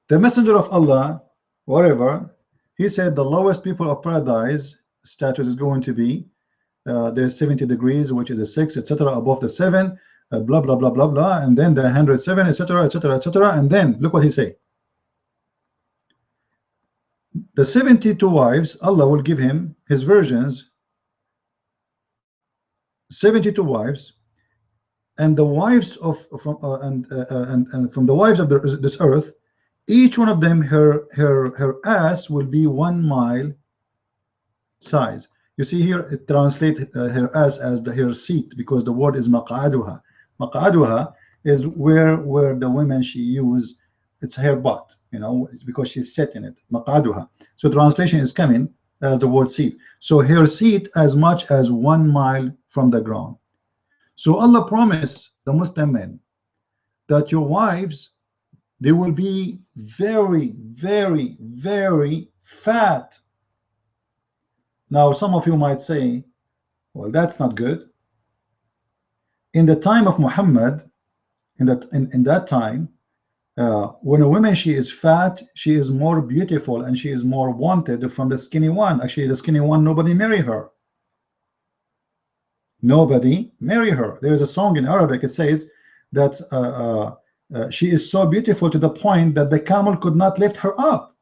The Messenger of Allah, whatever, he said the lowest people of paradise status is going to be there's 70 degrees, which is a 6, etc. above the 7, blah blah blah blah blah, and then the 107, etc., etc., etc. And then look what he say. The 72 wives, Allah will give him his virgins, 72 wives, and the wives of and from the wives of this earth, each one of them, her ass will be 1 mile size. You see here, it translates her ass as her seat, because the word is maq'aduha. Maq'aduha is where the women she use, it's her butt, you know, because she's set in it. Maq'aduha. So translation is coming as the word seat. So her seat as much as 1 mile from the ground. So Allah promised the Muslim men that your wives, they will be very, very, very fat. Now, some of you might say, well, that's not good. In the time of Muhammad, in that time, when a woman, she is fat, she is more beautiful and she is more wanted from the skinny one. Actually, the skinny one, nobody marry her. Nobody marry her. There is a song in Arabic, it says that she is so beautiful to the point that the camel could not lift her up.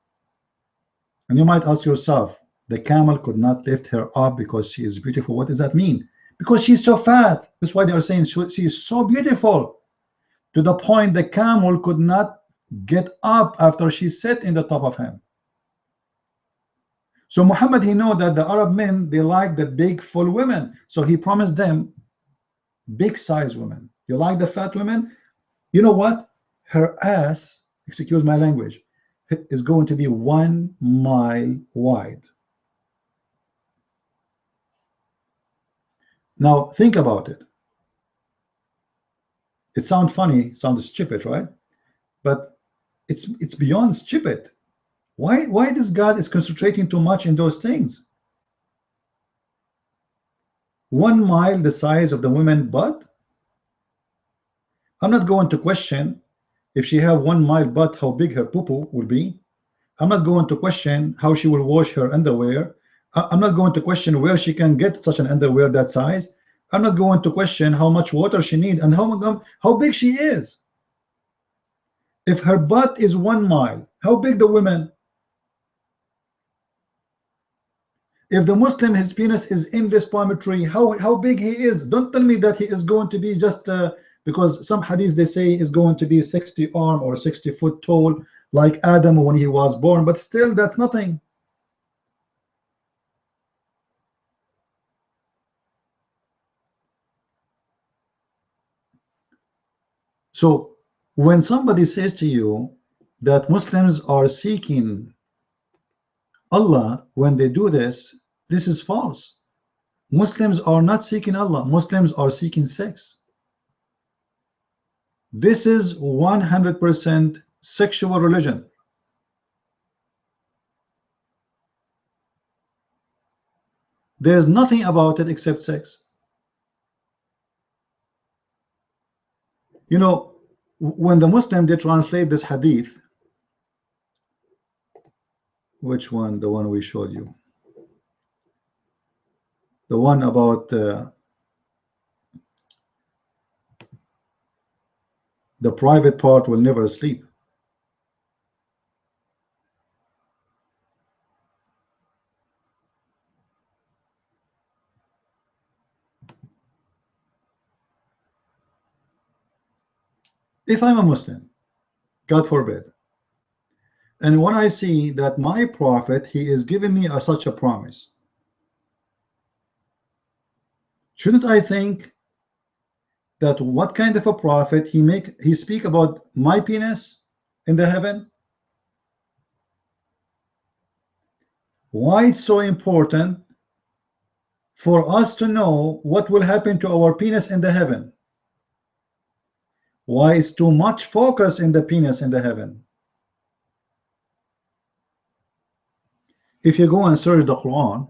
And you might ask yourself, the camel could not lift her up because she is beautiful. What does that mean? Because she's so fat. That's why they are saying she is so beautiful to the point the camel could not get up after she sat in the top of him. So Muhammad, he know that the Arab men, they like the big full women, so he promised them big size women. You like the fat women? You know what? Her ass, excuse my language, is going to be 1 mile wide. Now think about it. It sounds funny, sounds stupid, right? But it's beyond stupid. Why this God is concentrating too much in those things? 1 mile the size of the women butt? I'm not going to question if she have 1 mile butt how big her poo-poo will be, I'm not going to question how she will wash her underwear. I'm not going to question where she can get such an underwear that size. I'm not going to question how much water she needs and how big she is. If her butt is 1 mile, how big the women? If the Muslim, his penis is in this palm tree, how big he is? Don't tell me that he is going to be just because some hadiths they say is going to be 60 arm or 60 foot tall like Adam when he was born, but still that's nothing. So when somebody says to you that Muslims are seeking Allah when they do this, this is false. Muslims are not seeking Allah. Muslims are seeking sex. This is 100% sexual religion. There's nothing about it except sex. You know, when the Muslim they translate this hadith, which one? The one we showed you, the one about the private part will never sleep. If I'm a Muslim, God forbid, and when I see that my prophet, he is giving me such a promise, shouldn't I think that what kind of a prophet he speak about my penis in the heaven? Why it's so important for us to know what will happen to our penis in the heaven? Why is too much focus in the penis in the heaven? If you go and search the Quran,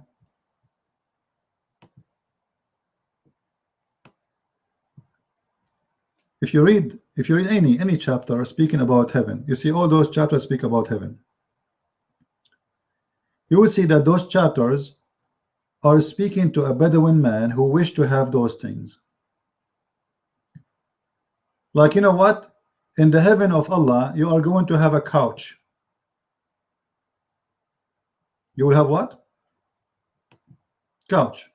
if you read any chapter speaking about heaven, you see all those chapters speak about heaven. You will see that those chapters are speaking to a Bedouin man who wished to have those things. Like, you know what? In the heaven of Allah, you are going to have a couch. You will have what? Couch.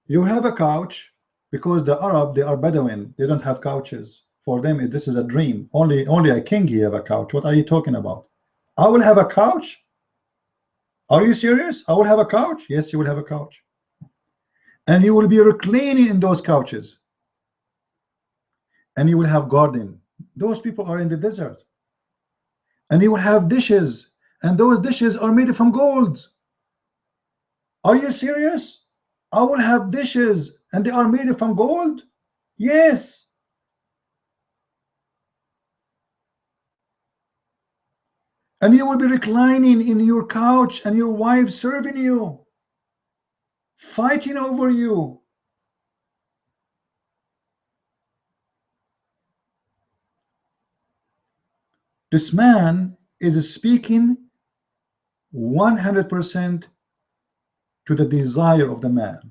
You have a couch because the Arab, they are Bedouin. They don't have couches. For them, this is a dream. Only a king have a couch. What are you talking about? I will have a couch? Are you serious? I will have a couch? Yes, you will have a couch. And you will be reclining in those couches. And you will have garden. Those people are in the desert. And you will have dishes. And those dishes are made from gold. Are you serious? I will have dishes and they are made from gold? Yes. And you will be reclining in your couch and your wife serving you, fighting over you. This man is speaking 100% to the desire of the man.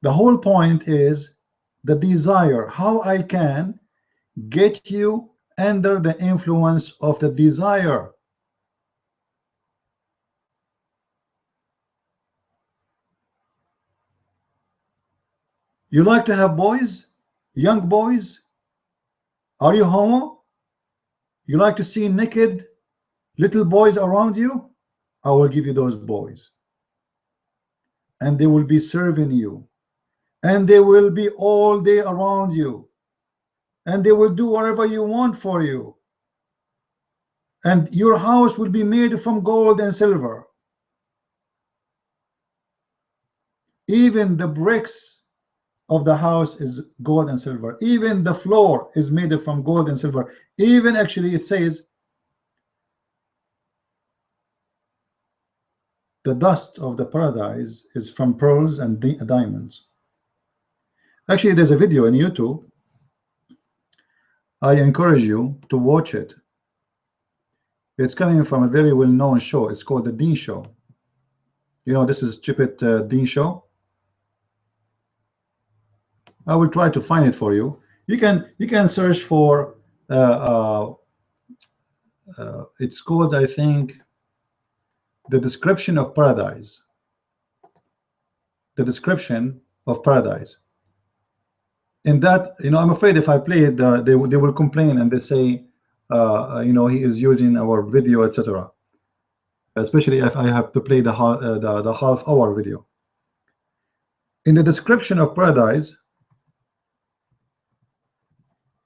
The whole point is the desire, how I can get you under the influence of the desire. You like to have boys, young boys? Are you homo? You like to see naked little boys around you? I will give you those boys. And they will be serving you. And they will be all day around you. And they will do whatever you want for you. And your house will be made from gold and silver. Even the bricks of the house is gold and silver. Even the floor is made from gold and silver. Even actually it says the dust of the paradise is from pearls and diamonds. Actually, there's a video on YouTube. I encourage you to watch it. It's coming from a very well-known show. It's called the Dean Show. You know, this is stupid Dean Show. I will try to find it for you. You can search for it's called, I think, the description of paradise. The description of paradise. In that, you know, I'm afraid if I play it, they will complain and they say, you know, he is using our video, etc. Especially if I have to play the half-hour video. In the description of paradise,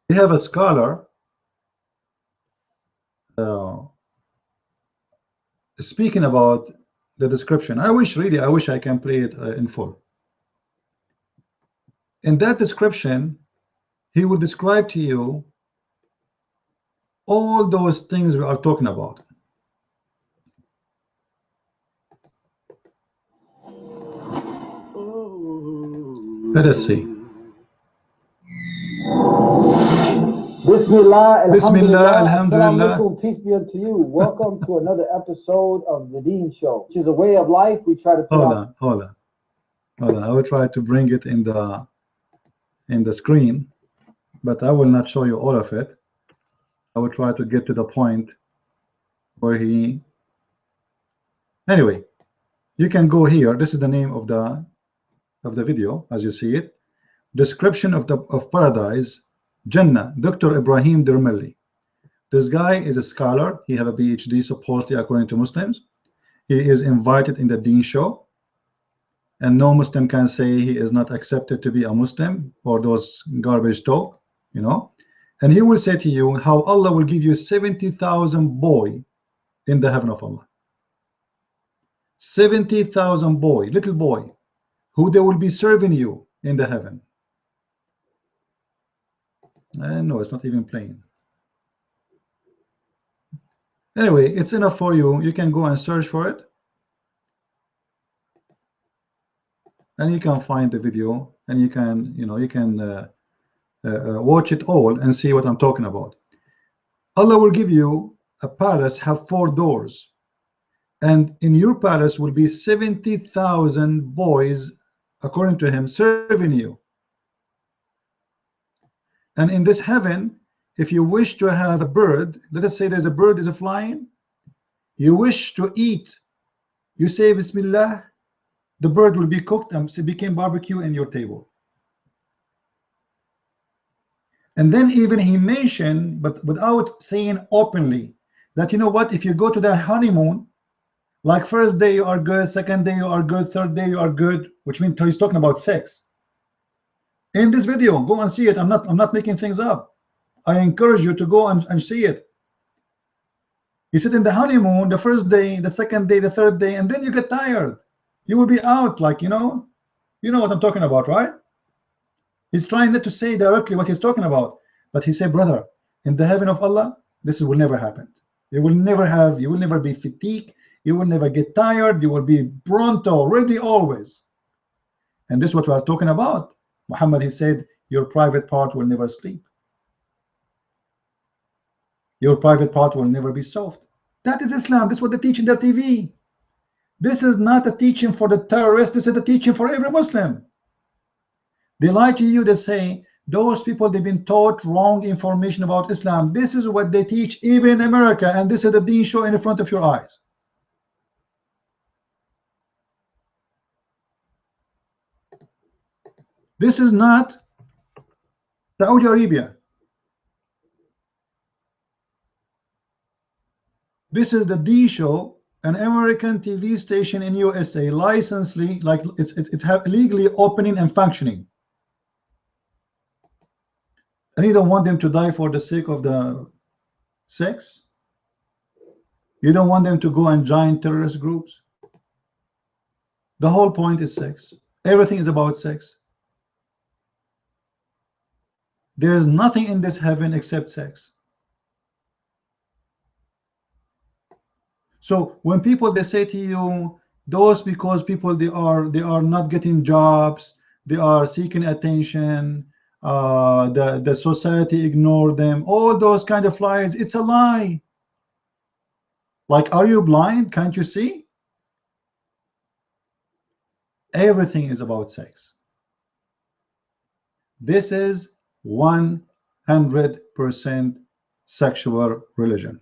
we have a scholar speaking about the description. I wish I can play it in full. In that description, he will describe to you all those things we are talking about. Let us see. Bismillah, alhamdulillah. Peace be unto you. Welcome to another episode of the Dean Show, which is a way of life. We try to put hold on. I will try to bring it in the screen, but I will not show you all of it. I will try to get to the point where he. Anyway, you can go here. This is the name of the video, as you see it. Description of paradise, Jannah, Dr. Ibrahim Dermelli. This guy is a scholar. He have a PhD, supposedly, according to Muslims. He is invited in the Deen Show, and no Muslim can say he is not accepted to be a Muslim or those garbage talk, you know. And he will say to you how Allah will give you 70,000 boy in the heaven of Allah. 70,000 boy, little boy, who they will be serving you in the heaven. No, it's not even playing. Anyway, it's enough for you. You can go and search for it, and you can find the video, and you can, you know, you can watch it all and see what I'm talking about. Allah will give you a palace, have 4 doors, and in your palace will be 70,000 boys, according to him, serving you. And in this heaven, if you wish to have a bird, let us say there's a bird is flying, you wish to eat, you say Bismillah, the bird will be cooked and became barbecue in your table. And then even he mentioned, but without saying openly, that you know what, if you go to the honeymoon, like first day you are good, second day you are good, third day you are good, which means he's talking about sex. In this video, go and see it. I'm not making things up. I encourage you to go and see it. You sit in the honeymoon, the first day, the second day, the third day, and then you get tired. You will be out, like, you know what I'm talking about, right? He's trying not to say directly what he's talking about, but he said, brother, in the heaven of Allah, this will never happen. You will never be fatigued. You will never get tired. You will be pronto, ready always. And this is what we are talking about. Muhammad, he said, your private part will never sleep. Your private part will never be soft. That is Islam. This is what they teach in their TV. This is not a teaching for the terrorists. This is a teaching for every Muslim. They lie to you. They say those people, they've been taught wrong information about Islam. This is what they teach even in America, and this is the Deen Show in front of your eyes. This is not Saudi Arabia. This is the Deen Show, an American TV station in USA, licensely, like it's have legally opening and functioning. And you don't want them to die for the sake of the sex. You don't want them to go and join terrorist groups. The whole point is sex. Everything is about sex. There is nothing in this heaven except sex. So when people, they say to you, Those because people they are not getting jobs, they are seeking attention, the society ignore them, all those kind of lies. It's a lie. Like, are you blind? Can't you see? Everything is about sex. This is 100% sexual religion.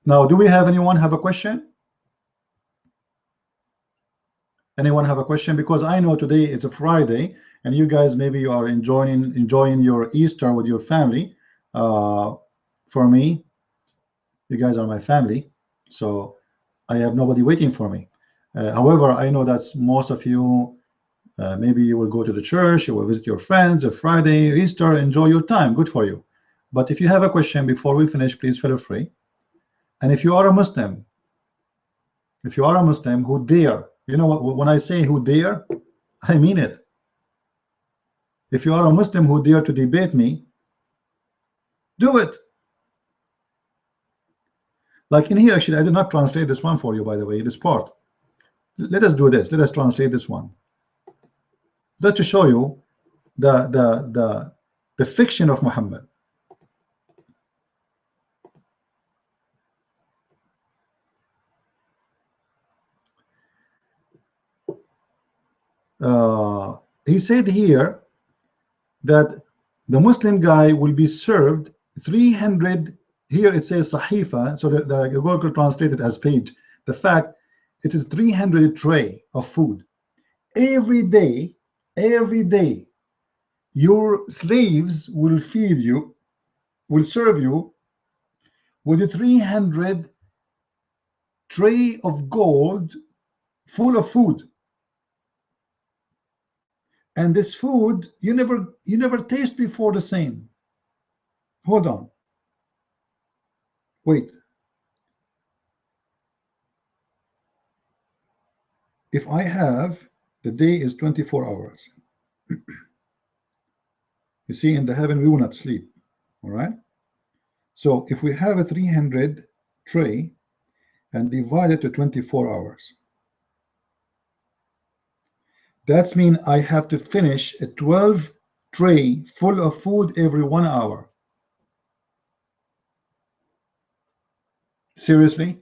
Now, do we have anyone have a question? Anyone have a question? Because I know today it's a Friday, and you guys maybe you are enjoying your Easter with your family. For me, you guys are my family, so I have nobody waiting for me. However, I know that most of you, maybe you will go to the church, you will visit your friends, a Friday, Easter, enjoy your time, good for you. But if you have a question before we finish, please feel free. And if you are a Muslim, who dare, you know what, when I say who dare, I mean it. If you are a Muslim who dare to debate me, do it. Like in here, actually, I did not translate this one for you, by the way, this part. Let us do this. Let us translate this one. That to show you the fiction of Muhammad. He said here that the Muslim guy will be served 300. Here it says sahifa, so that the Google translated as page. The fact it is 300 tray of food every day. Every day, your slaves will feed you, will serve you with a 300 tray of gold full of food. And this food you never taste before the same. Hold on. Wait. If I have, the day is 24 hours. You see, in the heaven we will not sleep. All right. So if we have a 300 tray and divide it to 24 hours, that means I have to finish a 12 tray full of food every 1 hour. Seriously?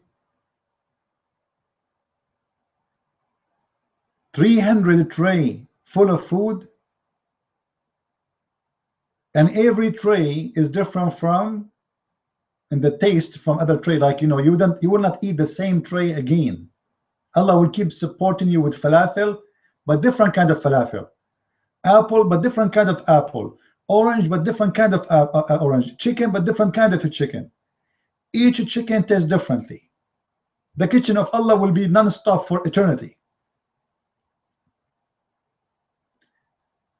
300 tray full of food, and every tray is different from in the taste from other tray. Like, you know, you will not eat the same tray again. Allah will keep supporting you with falafel, but different kind of falafel. Apple, but different kind of apple. Orange, but different kind of orange. Chicken, but different kind of a chicken. Each chicken tastes differently. The kitchen of Allah will be non-stop for eternity.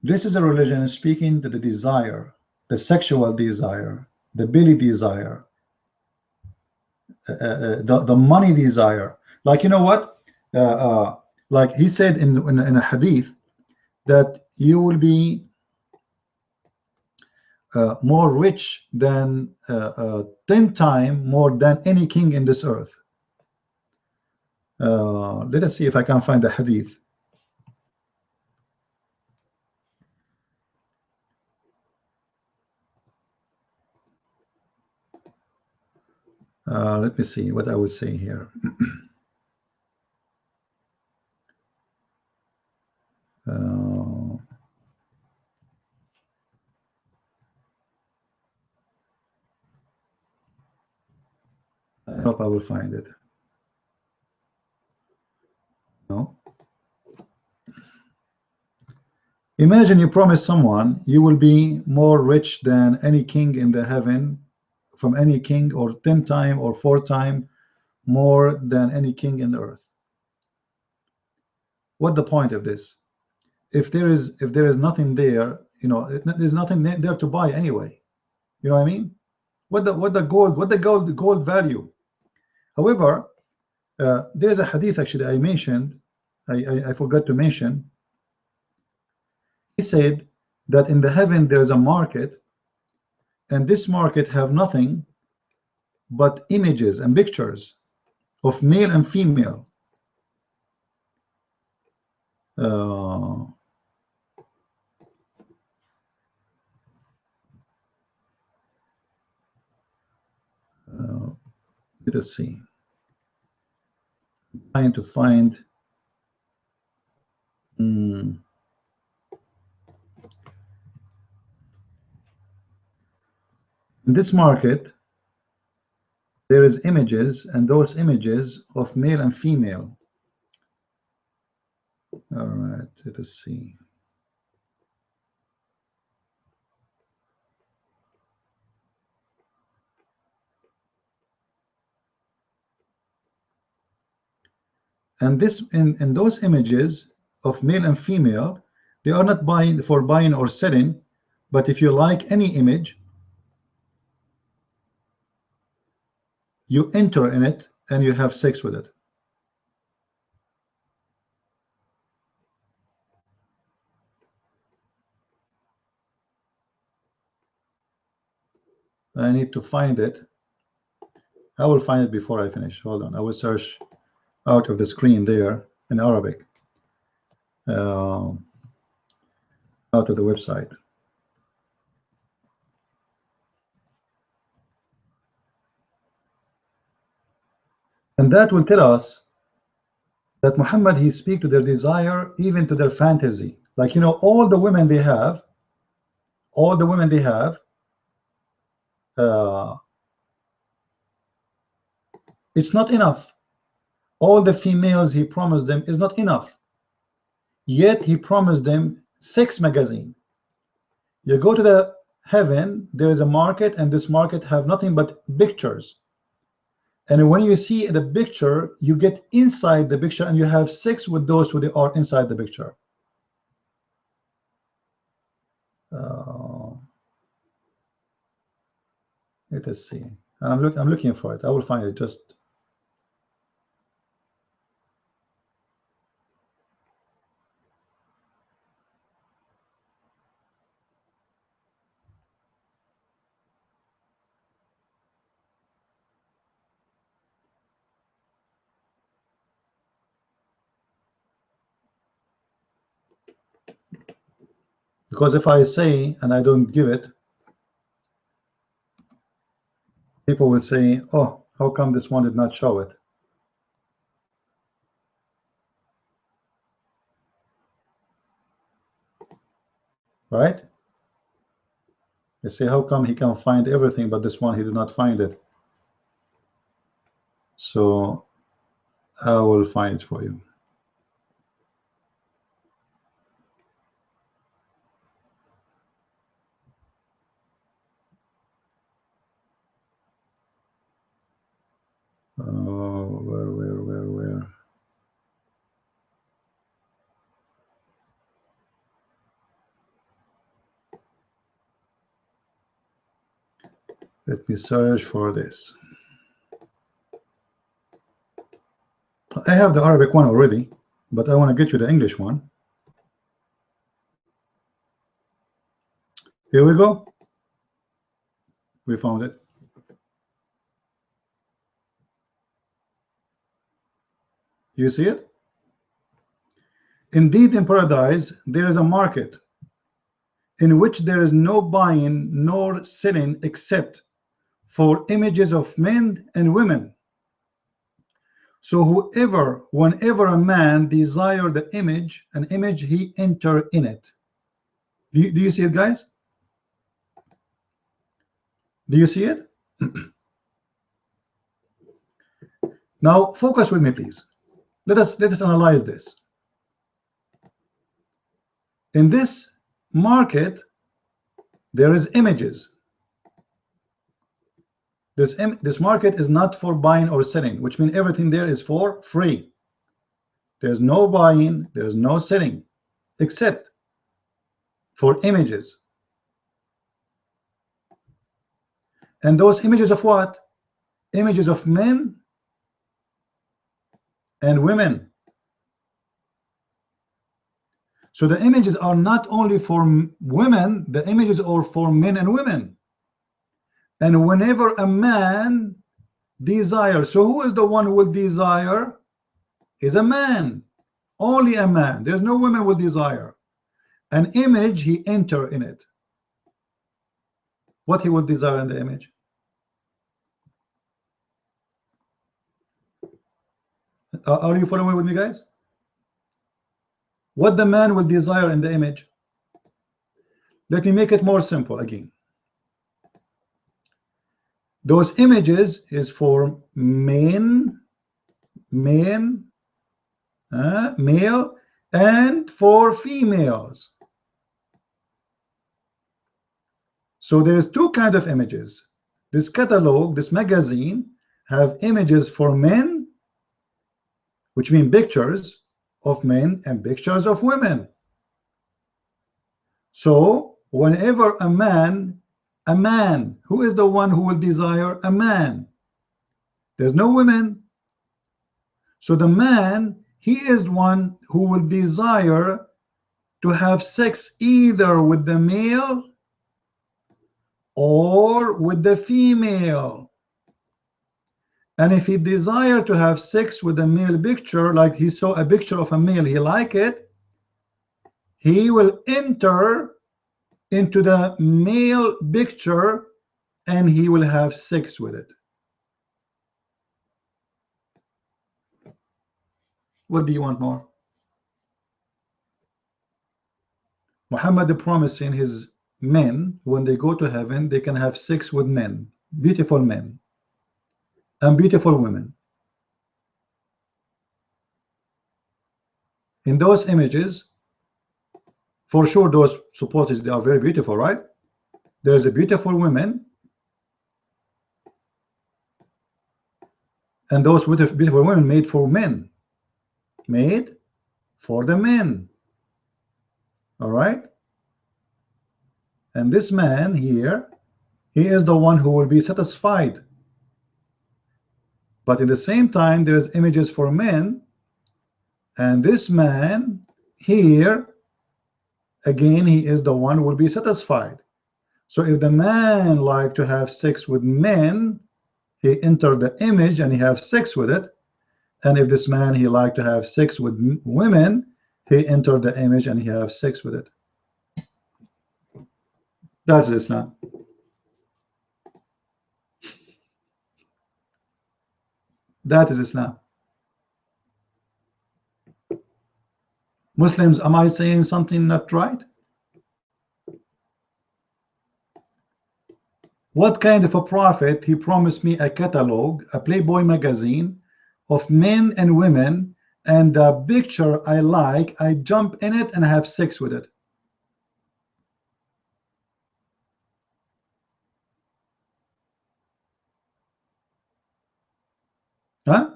This is a religion speaking to the desire, the sexual desire, the belly desire, the money desire. Like, you know what? Like he said in a hadith that you will be more rich than 10 times more than any king in this earth. Let us see if I can find the hadith. Let me see what I would say here. I hope I will find it. No. Imagine you promise someone you will be more rich than any king in the heaven, from any king, or 10 times or 4 times more than any king in the earth. What the point of this? If there is nothing there, you know, there's nothing there to buy anyway. You know what I mean? What the gold value? However, there's a hadith actually I mentioned. I forgot to mention. He said that in the heaven there is a market, and this market have nothing but images and pictures of male and female. Uh, let's see. Trying to find. In this market, there is images, and those images of male and female. All right, let us see. And this in those images of male and female, they are not buying for buying or selling, but if you like any image, you enter in it and you have sex with it. I need to find it. I will find it before I finish. Hold on, I will search out of the screen there in Arabic, out of the website. And that will tell us that Muhammad, he speaks to their desire, even to their fantasy. Like, you know, all the women they have, it's not enough. All the females he promised them is not enough. Yet he promised them sex magazine. You go to the heaven, there is a market, and this market have nothing but pictures. And when you see the picture, you get inside the picture and you have sex with those who they are inside the picture. Let us see. I'm looking for it. I will find it. Just because if I say and I don't give it, people will say, oh, how come this one did not show it? Right? They say, how come he can find everything, but this one he did not find it? So I will find it for you. Where? Let me search for this. I have the Arabic one already, but I want to get you the English one. Here we go. We found it. You see it? Indeed, in paradise, there is a market in which there is no buying nor selling except for images of men and women. So whenever a man desire the image, an image, he enter in it. Do you see it, guys? Do you see it? Now focus with me, please. Let us analyze this. In this market, there is images. This market is not for buying or selling, which means everything there is for free. There's no buying, there's no selling, except for images. And those images of what? Images of men and women. So the images are not only for women, the images are for men and women. And whenever a man desires, so who is the one who will desire? Is a man. only a man. There's no women will desire. An image, he enter in it. What he would desire in the image? Are you following with me, guys? What the man will desire in the image? Let me make it more simple again. Those images is for men, male, and for females. So there is two kind of images. This catalog, this magazine, have images for men, which mean pictures of men and pictures of women. So whenever a man, who is the one who will desire? A man. There's no women. So the man, he is one who will desire to have sex either with the male or with the female. And if he desire to have sex with a male picture, like he saw a picture of a male, he like it, he will enter into the male picture and he will have sex with it. What do you want more? Muhammad promising his men, when they go to heaven, they can have sex with men, beautiful men and beautiful women. In those images, for sure, those supporters, they are very beautiful, right? There's a beautiful women, and those beautiful women made for men, made for the men. All right. And this man here, he is the one who will be satisfied. But in the same time, there's images for men, and this man here, again, he is the one who will be satisfied. So if the man like to have sex with men, he enter the image and he have sex with it. And if this man, he like to have sex with women, he enter the image and he have sex with it. That's Islam. That is Islam. Muslims, am I saying something not right? What kind of a prophet? He promised me a catalog, a Playboy magazine of men and women, and the picture I like, I jump in it and have sex with it. Huh?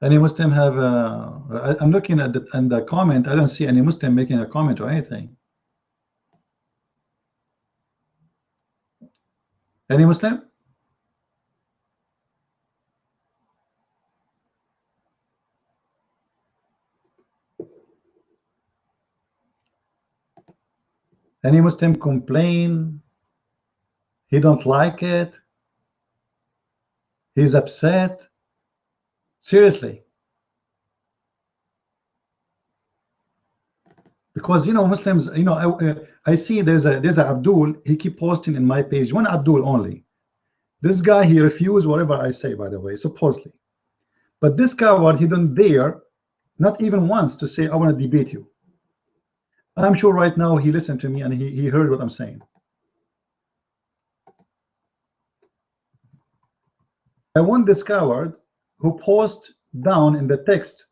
Any Muslim have I'm looking at the comment. I don't see any Muslim making a comment or anything. Any Muslim? Any Muslim complain? He don't like it. He's upset. Seriously. Because Muslims, I see there's a Abdul, he keep posting in my page, one Abdul only. This guy, he refused whatever I say, by the way, supposedly. But this coward, he don't dare, not even once, to say I want to debate you. I'm sure right now he listened to me and he heard what I'm saying. I want this coward who post down in the text,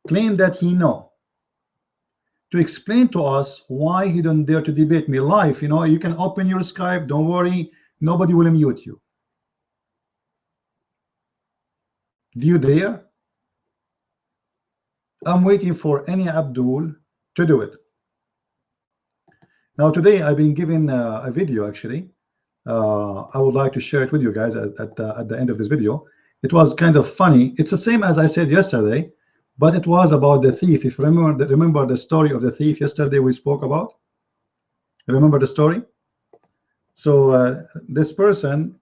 claim that he know, to explain to us why he don't dare to debate me live. You can open your Skype, don't worry, nobody will mute you. Do you dare? I'm waiting for any Abdul to do it. Now today I've been given a video actually. I would like to share it with you guys at the end of this video. It was kind of funny. It's the same as I said yesterday, but it was about the thief. If you remember the story of the thief yesterday we spoke about. Remember the story? So this person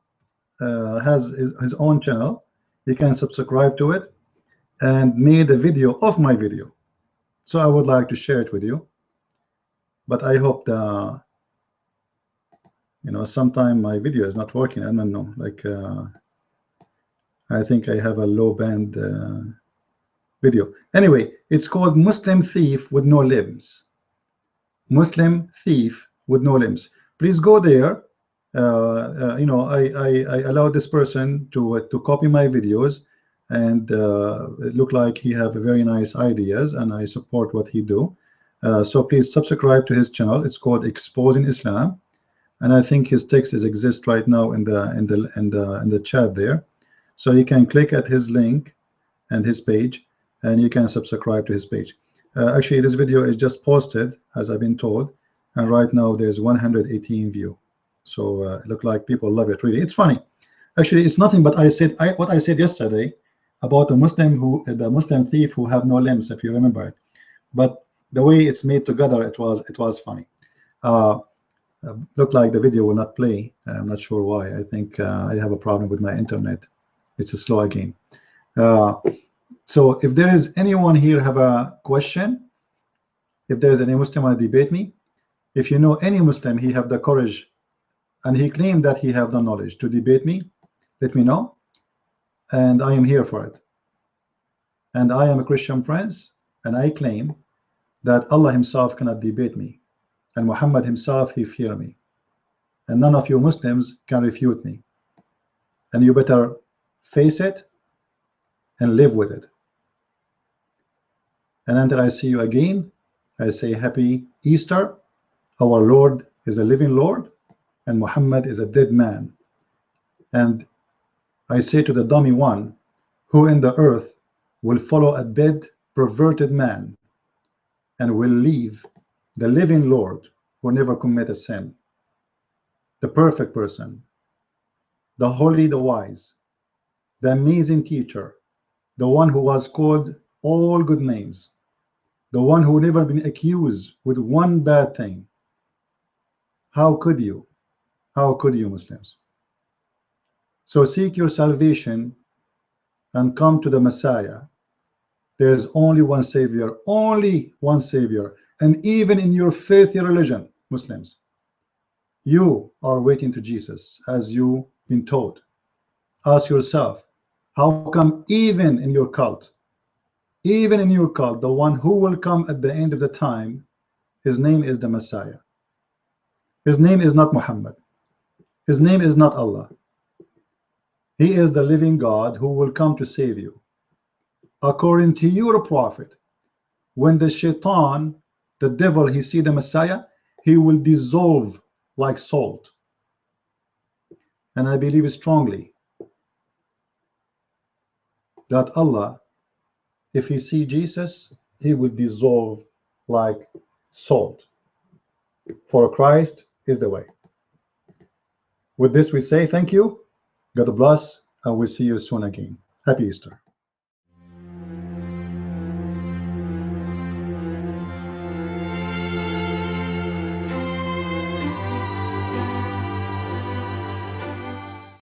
has his own channel. You can subscribe to it, and made a video of my video. So I would like to share it with you. But I hope the sometime my video is not working. I don't know. Like I think I have a low band video. Anyway, it's called Muslim Thief with No Limbs. Muslim Thief with No Limbs. Please go there. I allowed this person to copy my videos, and it looked like he have very nice ideas, and I support what he do. So please subscribe to his channel. It's called Exposing Islam, and I think his text exist right now in the chat there. So you can click at his link and his page, and you can subscribe to his page. Actually, this video is just posted, as I've been told, and right now there's 118 view. So it look like people love it. Really, it's funny. Actually, it's nothing but what I said yesterday about the Muslim thief who have no limbs, if you remember it. But the way it's made together, it was funny. Looked like the video will not play. I'm not sure why. I think I have a problem with my internet. It's a slow again. So if there is anyone here have a question, if there is any Muslim want to debate me, if you know any Muslim, he have the courage, and he claimed that he have the knowledge to debate me, let me know, and I am here for it. And I am a Christian prince, and I claim that Allah himself cannot debate me, and Muhammad himself, he fear me, and none of you Muslims can refute me, and you better face it and live with it. And until I see you again, I say happy Easter. Our Lord is a living Lord, and Muhammad is a dead man. And I say to the dummy one, who in the earth will follow a dead, perverted man, and will leave the living Lord who never commit a sin, the perfect person, the holy, the wise, the amazing teacher, the one who was called all good names, the one who never been accused with one bad thing. How could you? How could you, Muslims? So seek your salvation and come to the Messiah. There is only one Savior, only one Savior. And even in your faith, your religion, Muslims, you are waiting to Jesus, as you've been taught. Ask yourself, how come even in your cult, the one who will come at the end of the time, his name is the Messiah. His name is not Muhammad. His name is not Allah. He is the living God who will come to save you. According to your prophet, when the shaitan, the devil, he see the Messiah, he will dissolve like salt. And I believe strongly that Allah, if he see Jesus, he will dissolve like salt. For Christ is the way. With this we say thank you, God bless, and we'll see you soon again. Happy Easter.